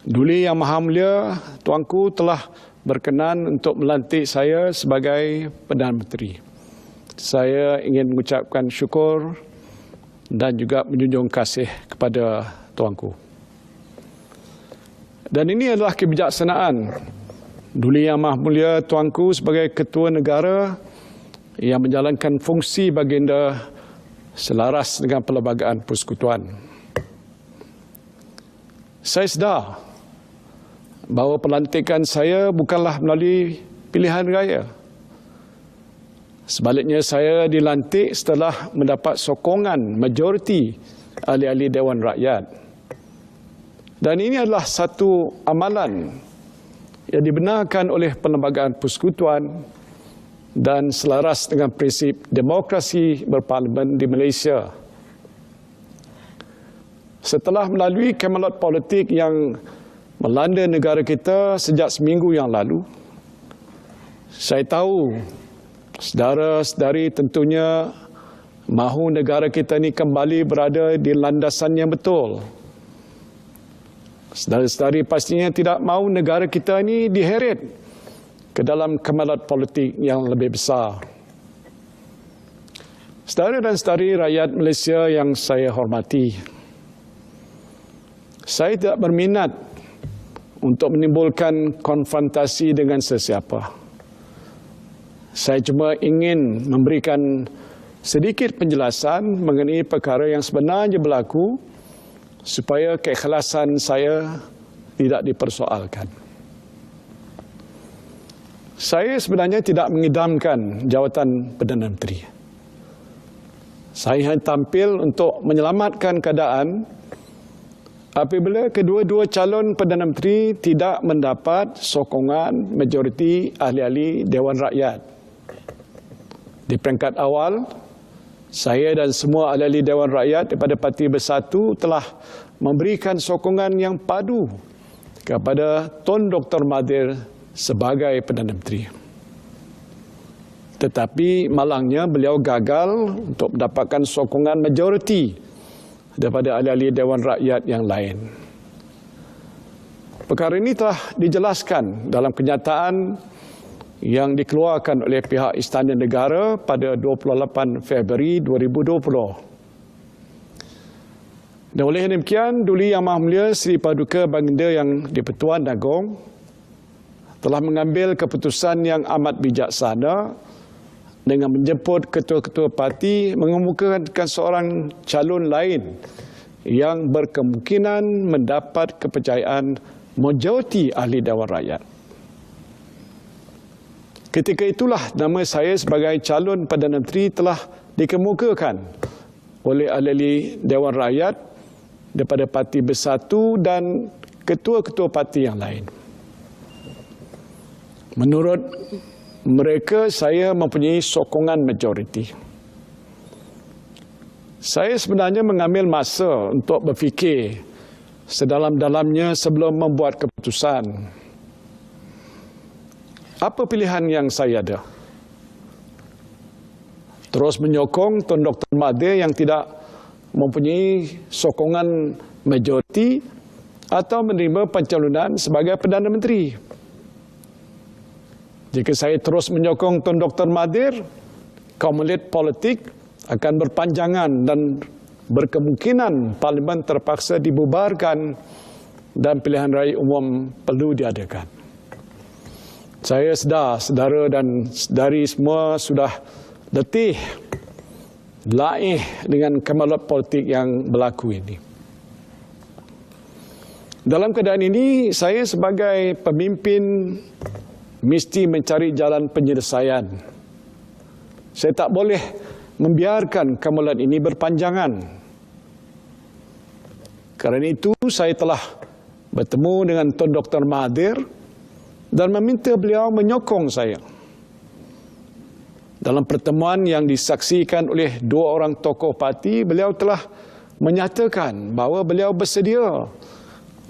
Duli Yang Maha Mulia Tuanku telah berkenan untuk melantik saya sebagai Perdana Menteri. Saya ingin mengucapkan syukur dan juga menjunjung kasih kepada Tuanku. Dan ini adalah kebijaksanaan Duli Yang Maha Mulia Tuanku sebagai Ketua Negara yang menjalankan fungsi baginda selaras dengan Perlembagaan Persekutuan. Saya sedar bahawa pelantikan saya bukanlah melalui pilihan raya. Sebaliknya, saya dilantik setelah mendapat sokongan majoriti ahli-ahli Dewan Rakyat. Dan ini adalah satu amalan yang dibenarkan oleh Perlembagaan Persekutuan dan selaras dengan prinsip demokrasi berparlimen di Malaysia. Setelah melalui kemelut politik yang melanda negara kita sejak seminggu yang lalu, saya tahu saudara-saudari tentunya mahu negara kita ini kembali berada di landasan yang betul. Saudara-saudari pastinya tidak mahu negara kita ini diheret ke dalam kemelut politik yang lebih besar. Saudara dan saudari rakyat Malaysia yang saya hormati, saya tidak berminat untuk menimbulkan konfrontasi dengan sesiapa. Saya cuma ingin memberikan sedikit penjelasan mengenai perkara yang sebenarnya berlaku supaya keikhlasan saya tidak dipersoalkan. Saya sebenarnya tidak mengidamkan jawatan Perdana Menteri. Saya hanya tampil untuk menyelamatkan keadaan apabila kedua-dua calon Perdana Menteri tidak mendapat sokongan majoriti ahli-ahli Dewan Rakyat. Di peringkat awal, saya dan semua ahli-ahli Dewan Rakyat daripada Parti Bersatu telah memberikan sokongan yang padu kepada Tun Dr. Mahathir sebagai Perdana Menteri. Tetapi malangnya beliau gagal untuk mendapatkan sokongan majoriti daripada ahli-ahli Dewan Rakyat yang lain. Perkara ini telah dijelaskan dalam kenyataan yang dikeluarkan oleh pihak Istana Negara pada 28 Februari 2020. Dan oleh demikian, Duli Yang Maha Mulia Seri Paduka Baginda Yang di-Pertuan Agong telah mengambil keputusan yang amat bijaksana dengan menjemput ketua-ketua parti mengemukakan seorang calon lain yang berkemungkinan mendapat kepercayaan majoriti ahli Dewan Rakyat. Ketika itulah nama saya sebagai calon Perdana Menteri telah dikemukakan oleh ahli Dewan Rakyat daripada Parti Bersatu dan ketua-ketua parti yang lain. Menurut mereka, saya mempunyai sokongan majoriti. Saya sebenarnya mengambil masa untuk berfikir sedalam-dalamnya sebelum membuat keputusan. Apa pilihan yang saya ada? Terus menyokong Tun Dr. Mahathir yang tidak mempunyai sokongan majoriti atau menerima pencalonan sebagai Perdana Menteri? Jika saya terus menyokong Tun Dr. Mahathir, kaum elit politik akan berpanjangan dan berkemungkinan parlimen terpaksa dibubarkan dan pilihan raya umum perlu diadakan. Saya sedar, saudara dan saudari semua sudah letih, laih dengan kemelut politik yang berlaku ini. Dalam keadaan ini, saya sebagai pemimpin mesti mencari jalan penyelesaian. Saya tak boleh membiarkan kemelut ini berpanjangan. Kerana itu, saya telah bertemu dengan Tun Dr. Mahathir dan meminta beliau menyokong saya. Dalam pertemuan yang disaksikan oleh dua orang tokoh parti, beliau telah menyatakan bahawa beliau bersedia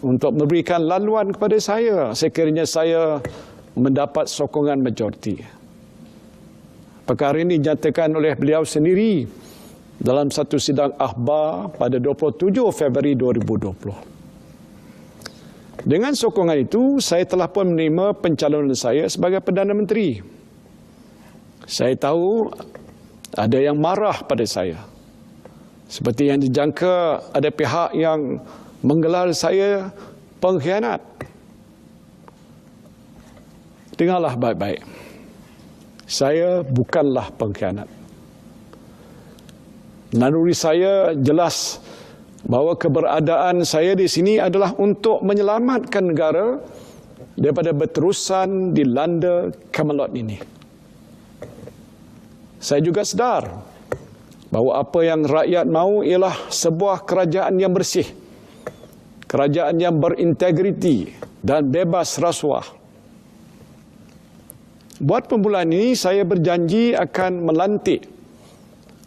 untuk memberikan laluan kepada saya sekiranya saya mendapat sokongan majoriti. Perkara ini dinyatakan oleh beliau sendiri dalam satu sidang akhbar pada 27 Februari 2020. Dengan sokongan itu, saya telah pun menerima pencalonan saya sebagai Perdana Menteri. Saya tahu ada yang marah pada saya. Seperti yang dijangka ada pihak yang menggelar saya pengkhianat. Dengarlah baik-baik. Saya bukanlah pengkhianat. Naluri saya jelas bahawa keberadaan saya di sini adalah untuk menyelamatkan negara daripada berterusan dilanda Camelot ini. Saya juga sedar bahawa apa yang rakyat mahu ialah sebuah kerajaan yang bersih, kerajaan yang berintegriti dan bebas rasuah. Buat permulaan ini, saya berjanji akan melantik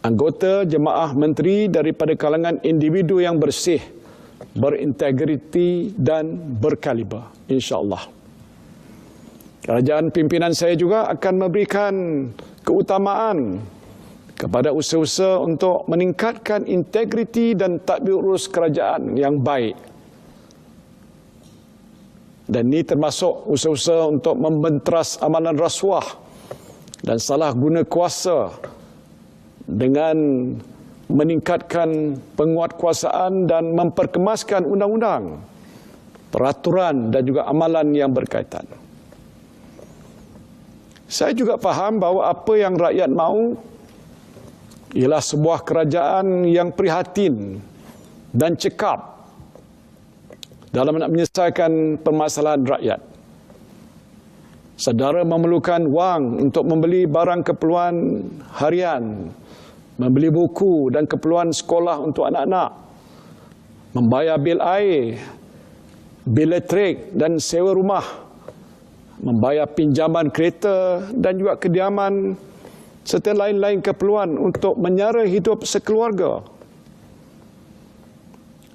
anggota jemaah menteri daripada kalangan individu yang bersih, berintegriti dan berkaliber, insya-Allah. Kerajaan pimpinan saya juga akan memberikan keutamaan kepada usaha-usaha untuk meningkatkan integriti dan tadbir urus kerajaan yang baik. Dan ini termasuk usaha-usaha untuk membenteras amalan rasuah dan salah guna kuasa dengan meningkatkan penguatkuasaan dan memperkemaskan undang-undang, peraturan dan juga amalan yang berkaitan. Saya juga faham bahawa apa yang rakyat mahu ialah sebuah kerajaan yang prihatin dan cekap dalam nak menyelesaikan permasalahan rakyat. Saudara memerlukan wang untuk membeli barang keperluan harian, membeli buku dan keperluan sekolah untuk anak-anak, membayar bil air, bil elektrik dan sewa rumah, membayar pinjaman kereta dan juga kediaman serta lain-lain keperluan untuk menyara hidup sekeluarga.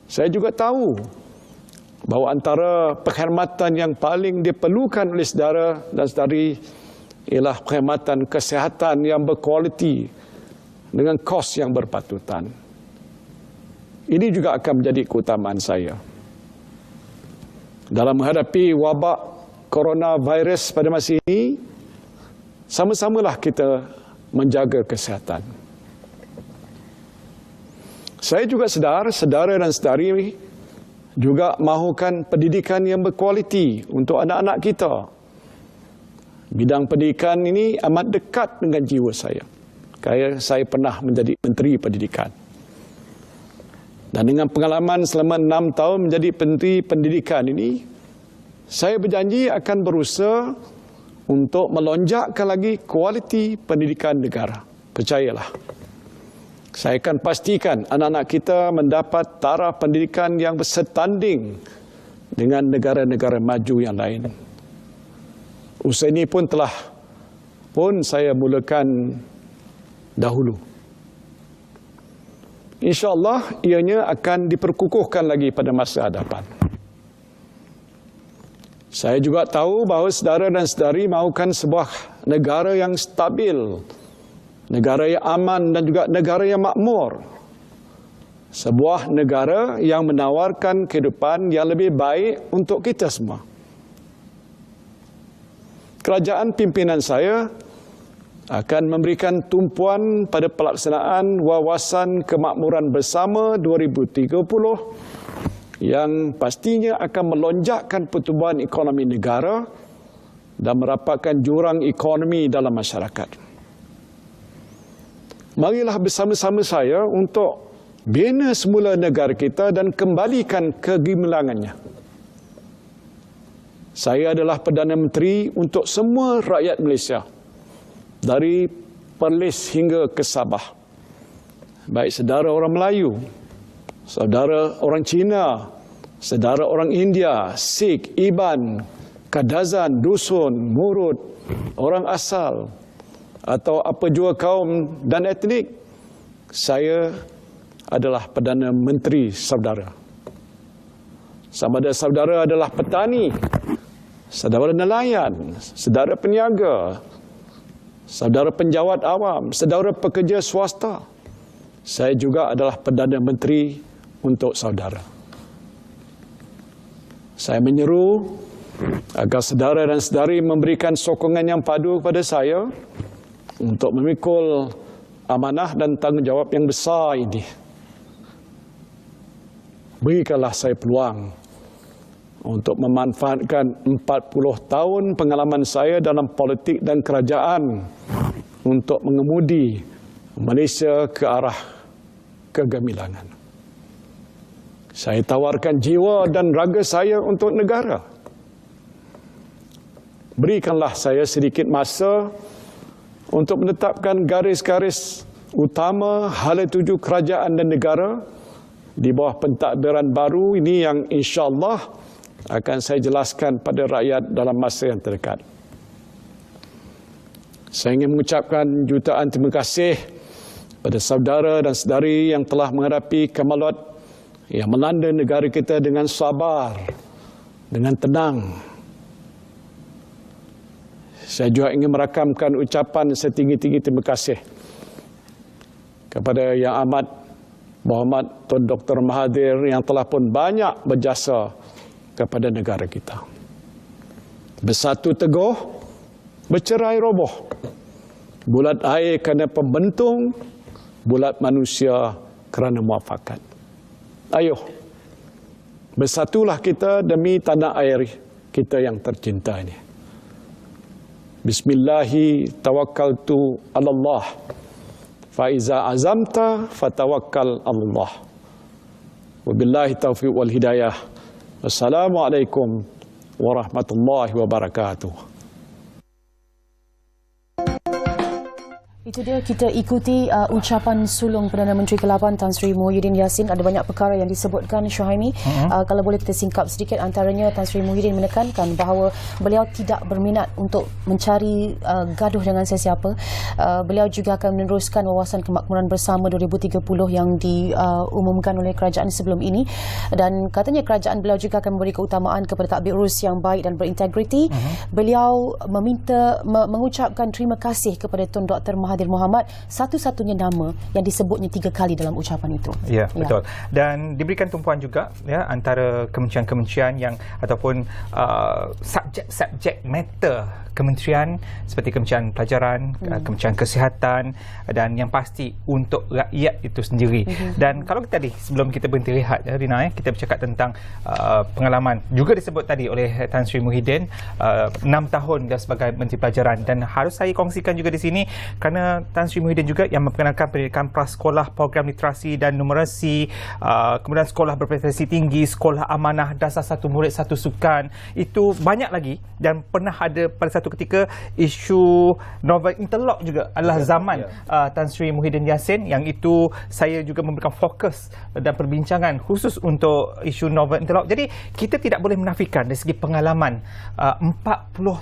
Saya juga tahu bahawa antara perkhidmatan yang paling diperlukan oleh saudara dan saudari ialah perkhidmatan kesihatan yang berkualiti dengan kos yang berpatutan. Ini juga akan menjadi keutamaan saya. Dalam menghadapi wabak coronavirus pada masa ini, sama-samalah kita menjaga kesihatan. Saya juga sedar, saudara dan saudari juga mahukan pendidikan yang berkualiti untuk anak-anak kita. Bidang pendidikan ini amat dekat dengan jiwa saya. Kerana saya pernah menjadi Menteri Pendidikan. Dan dengan pengalaman selama 6 tahun menjadi Menteri Pendidikan ini, saya berjanji akan berusaha untuk melonjakkan lagi kualiti pendidikan negara. Percayalah. Saya akan pastikan anak-anak kita mendapat taraf pendidikan yang bersetanding dengan negara-negara maju yang lain. Usaha ini pun saya mulakan dahulu. InsyaAllah ianya akan diperkukuhkan lagi pada masa hadapan. Saya juga tahu bahawa saudara dan saudari mahukan sebuah negara yang stabil, negara yang aman dan juga negara yang makmur. Sebuah negara yang menawarkan kehidupan yang lebih baik untuk kita semua. Kerajaan pimpinan saya akan memberikan tumpuan pada pelaksanaan Wawasan Kemakmuran Bersama 2030 yang pastinya akan melonjakkan pertumbuhan ekonomi negara dan merapatkan jurang ekonomi dalam masyarakat. Marilah bersama-sama saya untuk bina semula negara kita dan kembalikan kegemilangannya. Saya adalah Perdana Menteri untuk semua rakyat Malaysia, dari Perlis hingga ke Sabah. Baik saudara orang Melayu, saudara orang Cina, saudara orang India, Sikh, Iban, Kadazan, Dusun, Murut, orang asal, atau apa jua kaum dan etnik, saya adalah Perdana Menteri saudara. sama ada saudara adalah petani, saudara nelayan, saudara peniaga, saudara penjawat awam, saudara pekerja swasta. Saya juga adalah Perdana Menteri untuk saudara. Saya menyeru agar saudara dan saudari memberikan sokongan yang padu kepada saya untuk memikul amanah dan tanggungjawab yang besar ini. Berikanlah saya peluang untuk memanfaatkan 40 tahun pengalaman saya dalam politik dan kerajaan untuk mengemudi Malaysia ke arah kegemilangan. Saya tawarkan jiwa dan raga saya untuk negara. Berikanlah saya sedikit masa untuk menetapkan garis-garis utama hala tuju kerajaan dan negara di bawah pentadbiran baru ini yang insya-Allah akan saya jelaskan pada rakyat dalam masa yang terdekat. Saya ingin mengucapkan jutaan terima kasih pada saudara dan saudari yang telah menghadapi kemaluan yang melanda negara kita dengan sabar, dengan tenang. Saya juga ingin merakamkan ucapan setinggi-tinggi terima kasih kepada Yang Amat Muhammad Tun Dr. Mahathir yang telah pun banyak berjasa kepada negara kita. Bersatu teguh, bercerai roboh. Bulat air kerana pembentung, bulat manusia kerana muafakat. Ayuh, bersatulah kita demi tanah air kita yang tercinta ini. Bismillahi tawakkaltu ala Allah. Faiza azamta fatawakkal Allah. Wabillahi taufiq wal hidayah. Wassalamualaikum warahmatullahi wabarakatuh. Itu dia, kita ikuti ucapan sulung Perdana Menteri ke-8 Tan Sri Muhyiddin Yassin. Ada banyak perkara yang disebutkan, Syuhaimi. Kalau boleh kita singkap sedikit, antaranya Tan Sri Muhyiddin menekankan bahawa beliau tidak berminat untuk mencari gaduh dengan sesiapa. Beliau juga akan meneruskan wawasan kemakmuran bersama 2030 yang diumumkan oleh kerajaan sebelum ini. Dan katanya kerajaan beliau juga akan memberi keutamaan kepada tadbir urus yang baik dan berintegriti. Beliau mengucapkan terima kasih kepada Tun Dr. Mahathir Mohamad, satu-satunya nama yang disebutnya 3 kali dalam ucapan itu. Ya, betul. Dan diberikan tumpuan juga ya antara kementerian-kementerian yang ataupun subjek matter kementerian seperti Kementerian Pelajaran, Kementerian Kesihatan dan yang pasti untuk rakyat itu sendiri. Dan kalau tadi sebelum kita berhenti rehat, Rina, kita bercakap tentang pengalaman juga disebut tadi oleh Tan Sri Muhyiddin 6 tahun dia sebagai Menteri Pelajaran, dan harus saya kongsikan juga di sini kerana Tan Sri Muhyiddin juga yang memperkenalkan pendidikan prasekolah, program literasi dan numerasi, kemudian sekolah berprestasi tinggi, sekolah amanah, dasar satu murid satu sukan, itu banyak lagi. Dan pernah ada pada satu ketika isu novel interlock juga adalah zaman Tan Sri Muhyiddin Yassin, yang itu saya juga memberikan fokus dan perbincangan khusus untuk isu novel interlock. Jadi kita tidak boleh menafikan dari segi pengalaman 40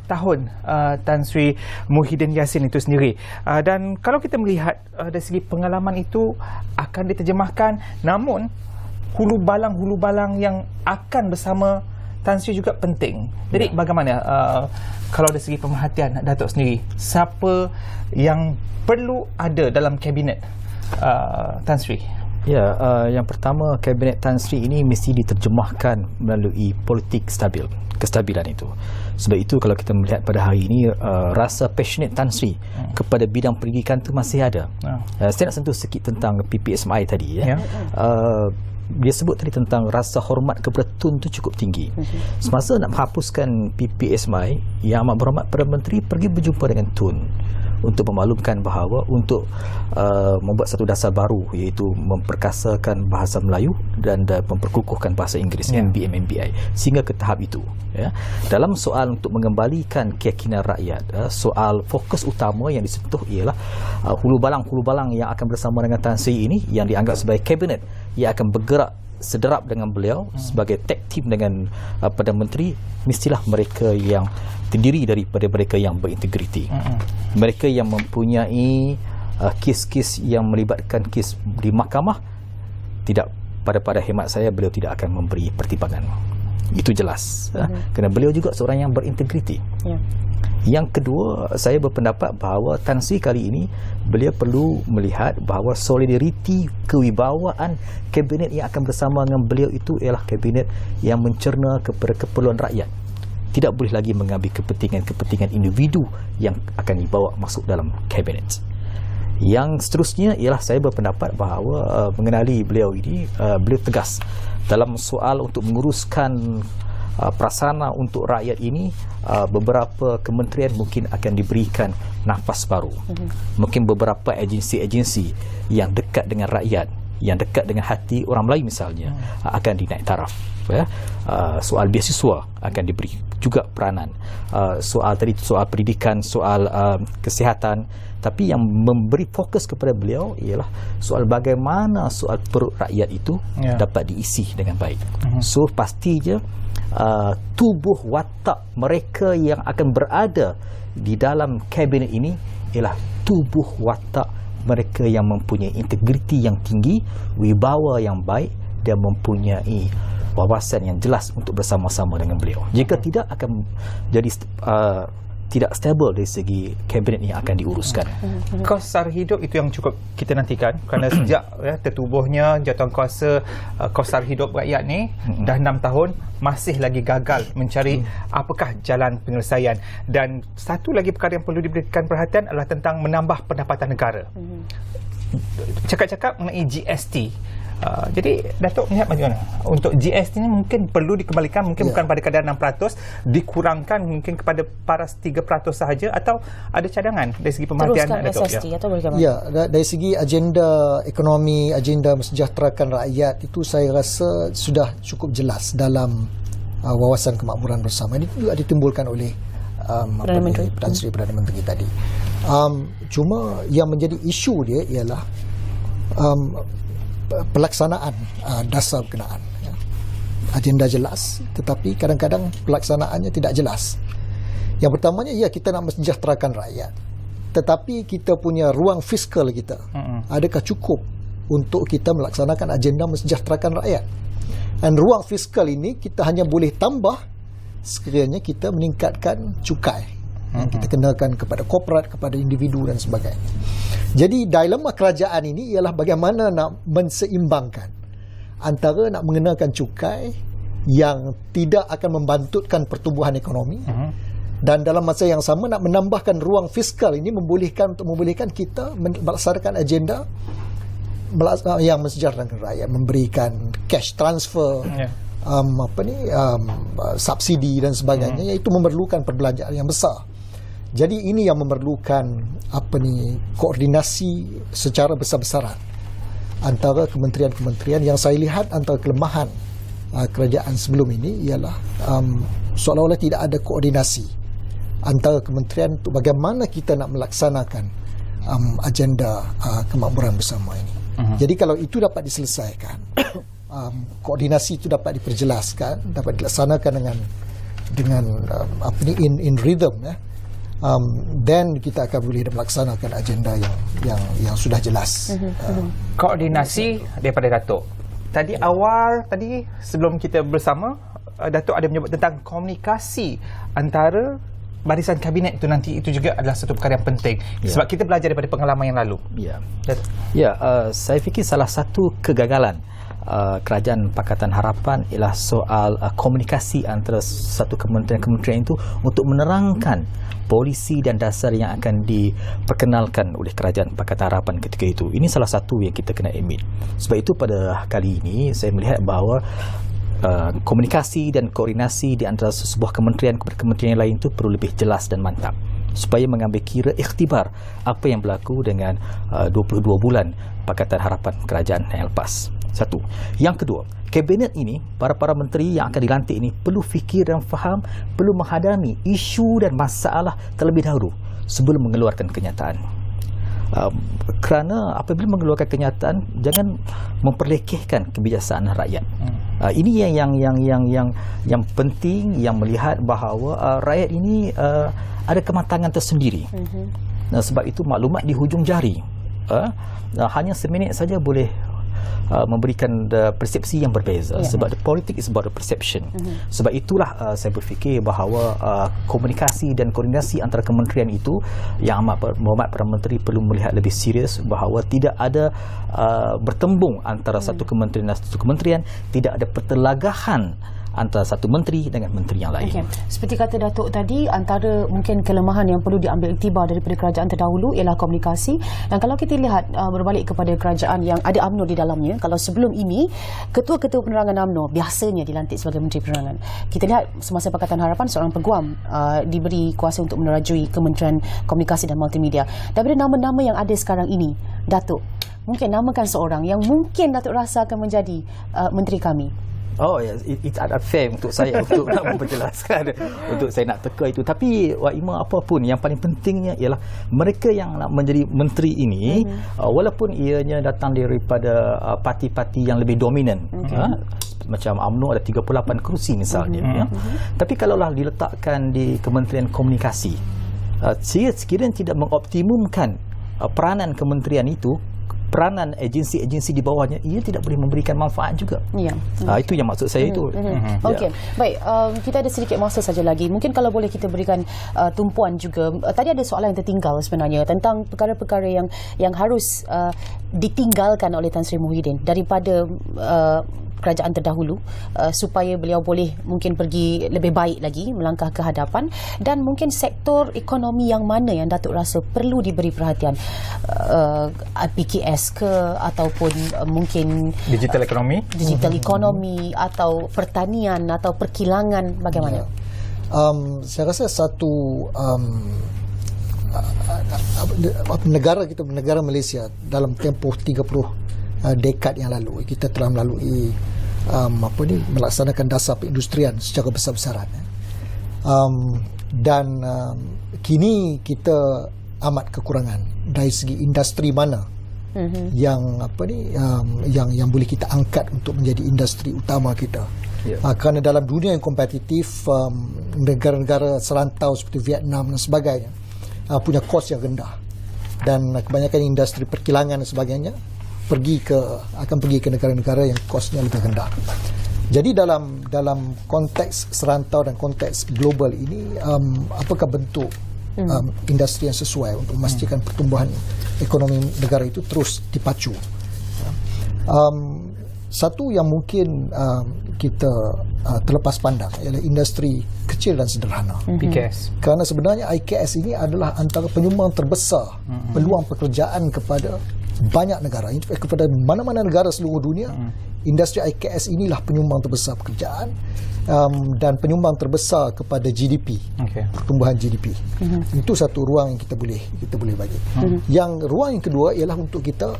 tahun Tan Sri Muhyiddin Yassin itu sendiri. Dan kalau kita melihat dari segi pengalaman itu akan diterjemahkan, namun hulu balang yang akan bersama Tan Sri juga penting. Jadi bagaimana kalau dari segi pemerhatian Datuk sendiri, siapa yang perlu ada dalam kabinet Tan Sri? Ya, yang pertama, kabinet Tan Sri ini mesti diterjemahkan melalui politik stabil, kestabilan itu. Sebab itu kalau kita melihat pada hari ini, rasa passionate Tan Sri kepada bidang pendidikan itu masih ada. Saya nak sentuh sikit tentang PPSMI tadi. Dia sebut tadi tentang rasa hormat kepada Tun itu cukup tinggi. Semasa nak menghapuskan PPSMI, Yang Amat Berhormat Perdana Menteri pergi berjumpa dengan Tun untuk memaklumkan bahawa untuk membuat satu dasar baru, iaitu memperkasakan bahasa Melayu dan memperkukuhkan bahasa Inggeris, MBM, MBI, sehingga ke tahap itu. Dalam soal untuk mengembalikan keyakinan rakyat, soal fokus utama yang disentuh ialah hulu balang yang akan bersama dengan Tan Sri ini, yang dianggap sebagai kabinet yang akan bergerak sederap dengan beliau sebagai tag team dengan Perdana Menteri. Mestilah mereka yang terdiri daripada mereka yang berintegriti, mereka yang mempunyai kes-kes yang melibatkan kes di mahkamah. Tidak, pada hemat saya beliau tidak akan memberi pertimbangan. Itu jelas. Kerana beliau juga seorang yang berintegriti. Yang kedua, saya berpendapat bahawa Tan Sri kali ini beliau perlu melihat bahawa solidariti kewibawaan kabinet yang akan bersama dengan beliau itu ialah kabinet yang mencerna kepada keperluan rakyat. Tidak boleh lagi mengambil kepentingan individu yang akan dibawa masuk dalam kabinet. Yang seterusnya ialah saya berpendapat bahawa mengenali beliau ini, beliau tegas dalam soal untuk menguruskan prasarana untuk rakyat ini. Beberapa kementerian mungkin akan diberikan nafas baru. Mungkin beberapa agensi-agensi yang dekat dengan rakyat, yang dekat dengan hati orang Melayu misalnya, akan dinaik taraf. Soal beasiswa akan diberi juga peranan. Soal pendidikan, soal kesihatan. Tapi yang memberi fokus kepada beliau ialah soal bagaimana soal perut rakyat itu dapat diisi dengan baik. So pastinya tubuh watak mereka yang akan berada di dalam kabinet ini ialah tubuh watak mereka yang mempunyai integriti yang tinggi, wibawa yang baik dan mempunyai wawasan yang jelas untuk bersama-sama dengan beliau. Jika tidak, akan jadi tidak stabil dari segi kabinet yang akan diuruskan. Kos sara hidup itu yang cukup kita nantikan kerana sejak tertubuhnya jawatankuasa kos sara hidup rakyat ni dah 6 tahun masih lagi gagal mencari apakah jalan penyelesaian. Dan satu lagi perkara yang perlu diberikan perhatian adalah tentang menambah pendapatan negara. Cakap-cakap mengenai GST. Jadi Datuk melihat bagaimana untuk GST ni mungkin perlu dikembalikan, mungkin bukan pada kadar 6%, dikurangkan mungkin kepada paras 3% sahaja, atau ada cadangan dari segi pemerhatian Datuk? Atau bagaimana? Ya, dari segi agenda ekonomi, agenda mensejahterakan rakyat itu saya rasa sudah cukup jelas dalam wawasan kemakmuran bersama. Ini juga ditimbulkan oleh Tan Sri Perdana Menteri tadi. Cuma yang menjadi isu dia ialah pelaksanaan dasar berkenaan. Agenda jelas, tetapi kadang-kadang pelaksanaannya tidak jelas. Yang pertamanya, kita nak mensejahterakan rakyat, tetapi kita punya ruang fiskal kita, adakah cukup untuk kita melaksanakan agenda mensejahterakan rakyat? Dan ruang fiskal ini kita hanya boleh tambah sekiranya kita meningkatkan cukai yang kita kenakan kepada korporat, kepada individu dan sebagainya. Jadi dilema kerajaan ini ialah bagaimana nak menseimbangkan antara nak mengenakan cukai yang tidak akan membantutkan pertumbuhan ekonomi dan dalam masa yang sama nak menambahkan ruang fiskal ini membolehkan kita melaksanakan agenda yang mensejahterakan rakyat, memberikan cash transfer, subsidi dan sebagainya, iaitu memerlukan perbelanjaan yang besar. Jadi ini yang memerlukan koordinasi secara besar-besaran antara kementerian-kementerian. Yang saya lihat antara kelemahan kerajaan sebelum ini ialah seolah-olah tidak ada koordinasi antara kementerian untuk bagaimana kita nak melaksanakan agenda kemakmuran bersama ini. Jadi kalau itu dapat diselesaikan, koordinasi itu dapat diperjelaskan, dapat dilaksanakan dengan in rhythm, then kita akan boleh melaksanakan agenda yang sudah jelas. Koordinasi daripada Datuk. Tadi sebelum kita bersama, Datuk ada menyebut tentang komunikasi antara barisan kabinet itu nanti. Itu juga adalah satu perkara yang penting, sebab kita belajar daripada pengalaman yang lalu. Saya fikir salah satu kegagalan Kerajaan Pakatan Harapan ialah soal komunikasi antara satu kementerian-kementerian itu untuk menerangkan polisi dan dasar yang akan diperkenalkan oleh Kerajaan Pakatan Harapan ketika itu. Ini salah satu yang kita kena admit. Sebab itu pada kali ini saya melihat bahawa komunikasi dan koordinasi di antara sebuah kementerian kepada kementerian yang lain itu perlu lebih jelas dan mantap, supaya mengambil kira ikhtibar apa yang berlaku dengan 22 bulan Pakatan Harapan kerajaan yang lepas. Satu. Yang kedua, kabinet ini, para menteri yang akan dilantik ini perlu fikir dan faham, perlu menghadapi isu dan masalah terlebih dahulu sebelum mengeluarkan kenyataan. Kerana apabila mengeluarkan kenyataan, jangan memperlekehkan kebijaksanaan rakyat. Ini yang penting, yang melihat bahawa rakyat ini ada kematangan tersendiri. Sebab itu maklumat di hujung jari, hanya seminit saja boleh memberikan persepsi yang berbeza. Sebab the politik is about the perception. Sebab itulah saya berfikir bahawa komunikasi dan koordinasi antara kementerian itu yang amat berhormat Perdana Menteri perlu melihat lebih serius bahawa tidak ada bertembung antara satu kementerian dan satu kementerian, tidak ada pertelagahan antara satu menteri dengan menteri yang lain. Okay. Seperti kata Datuk tadi, antara mungkin kelemahan yang perlu diambil iktibar daripada kerajaan terdahulu ialah komunikasi. Dan kalau kita lihat berbalik kepada kerajaan yang ada UMNO di dalamnya, kalau sebelum ini ketua-ketua penerangan UMNO biasanya dilantik sebagai Menteri Penerangan. Kita lihat semasa Pakatan Harapan seorang peguam diberi kuasa untuk menerajui Kementerian Komunikasi dan Multimedia. Daripada nama-nama yang ada sekarang ini, Datuk, mungkin namakan seorang yang mungkin Datuk rasa akan menjadi menteri kami. Oh ya, it's unfair untuk saya untuk nak memperjelaskan, untuk saya nak teka itu. Tapi Wak Ima, apapun yang paling pentingnya ialah mereka yang nak menjadi menteri ini, walaupun ianya datang daripada parti-parti yang lebih dominan, macam UMNO ada 38 kerusi misalnya, tapi kalaulah diletakkan di Kementerian Komunikasi, sekiranya tidak mengoptimumkan peranan kementerian itu, peranan agensi-agensi di bawahnya, ia tidak boleh memberikan manfaat juga. Ya. Itu yang maksud saya itu. Okey. Baik, kita ada sedikit masa saja lagi. Mungkin kalau boleh kita berikan tumpuan juga. Tadi ada soalan yang tertinggal sebenarnya tentang perkara-perkara yang harus ditinggalkan oleh Tan Sri Muhyiddin daripada kerajaan terdahulu, supaya beliau boleh mungkin pergi lebih baik lagi, melangkah ke hadapan. Dan mungkin sektor ekonomi yang mana yang Datuk rasa perlu diberi perhatian, PKS ke, ataupun mungkin digital ekonomi, atau pertanian atau perkilangan, bagaimana? Saya rasa satu negara Malaysia dalam tempoh 30 dekad yang lalu, kita telah melalui melaksanakan dasar perindustrian secara besar-besaran, dan kini kita amat kekurangan dari segi industri mana yang yang boleh kita angkat untuk menjadi industri utama kita. Kerana dalam dunia yang kompetitif, negara-negara serantau seperti Vietnam dan sebagainya punya kos yang rendah, dan kebanyakan industri perkilangan dan sebagainya akan pergi ke negara-negara yang kosnya lebih rendah. Jadi dalam konteks serantau dan konteks global ini, apakah bentuk industri yang sesuai untuk memastikan pertumbuhan ekonomi negara itu terus dipacu? Satu yang mungkin kita terlepas pandang ialah industri kecil dan sederhana, PKS. Kerana sebenarnya IKS ini adalah antara penyumbang terbesar peluang pekerjaan kepada banyak negara, kepada mana-mana negara seluruh dunia. Industri IKS inilah penyumbang terbesar pekerjaan, dan penyumbang terbesar kepada GDP, pertumbuhan GDP. Itu satu ruang yang kita boleh bagi. Yang ruang yang kedua ialah untuk kita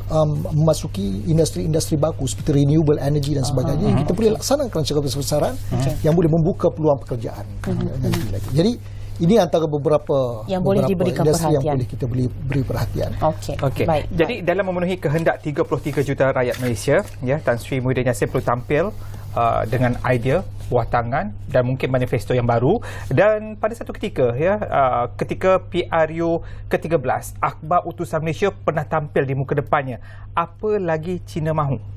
memasuki industri-industri baku seperti renewable energy dan sebagainya. Kita boleh laksanakan secara besar-besaran yang boleh membuka peluang pekerjaan. Jadi ini antara beberapa yang boleh diberikan perhatian, yang boleh kita beri perhatian. Okey. Baik. Jadi dalam memenuhi kehendak 33 juta rakyat Malaysia, ya, Tan Sri Muhyiddin Yassin perlu tampil dengan idea, buah tangan dan mungkin manifesto yang baru. Dan pada satu ketika, ya, ketika PRU ke-13, akhbar utusan Malaysia pernah tampil di muka depannya. Apa lagi Cina mahu?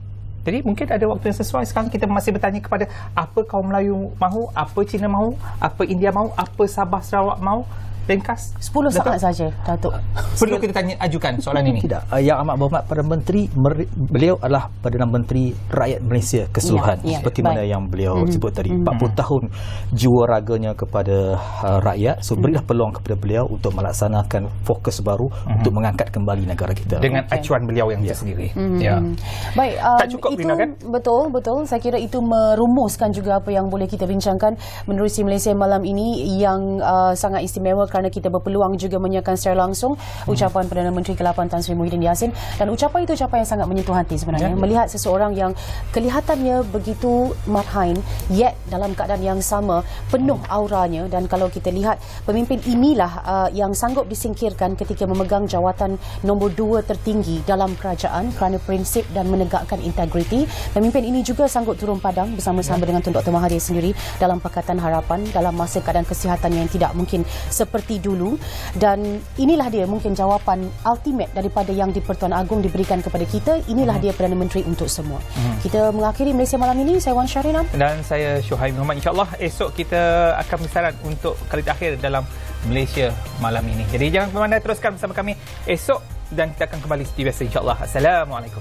Jadi mungkin ada waktu yang sesuai. Sekarang kita masih bertanya kepada apa kaum Melayu mahu, apa Cina mahu, apa India mahu, apa Sabah Sarawak mahu. Ringkas 10 saat saja, Datuk. Perlu kita ajukan soalan ini? Tidak. Yang amat berhormat Perdana Menteri, beliau adalah Perdana Menteri rakyat Malaysia keseluruhan. Seperti mana yang beliau sebut tadi, 40 tahun jiwa raganya kepada rakyat. So berilah peluang kepada beliau untuk melaksanakan fokus baru untuk mengangkat kembali negara kita dengan acuan beliau yang tersendiri. Baik, tak cukup itu kan? betul. Saya kira itu merumuskan juga apa yang boleh kita bincangkan menerusi Malaysia malam ini, yang sangat istimewa kerana kita berpeluang juga menyiarkan secara langsung ucapan Perdana Menteri ke-8 Tan Sri Muhyiddin Yassin. Dan ucapan itu ucapan yang sangat menyentuh hati sebenarnya. Melihat seseorang yang kelihatannya begitu marhain, yet dalam keadaan yang sama penuh auranya. Dan kalau kita lihat, pemimpin inilah yang sanggup disingkirkan ketika memegang jawatan nombor 2 tertinggi dalam kerajaan kerana prinsip dan menegakkan integriti. Pemimpin ini juga sanggup turun padang bersama-sama dengan Tun Dr. Mahathir sendiri dalam Pakatan Harapan dalam masa keadaan kesihatan yang tidak mungkin seperti hati dulu, dan inilah dia mungkin jawapan ultimate daripada yang di-Pertuan Agong diberikan kepada kita. Inilah dia Perdana Menteri untuk semua. Kita mengakhiri Malaysia Malam ini. Saya Wan Syahrinam dan saya Syuhaib Muhammad. InsyaAllah esok kita akan bersiaran untuk kali terakhir dalam Malaysia Malam ini. Jadi jangan ke mana, teruskan bersama kami esok dan kita akan kembali seperti biasa insyaAllah. Assalamualaikum.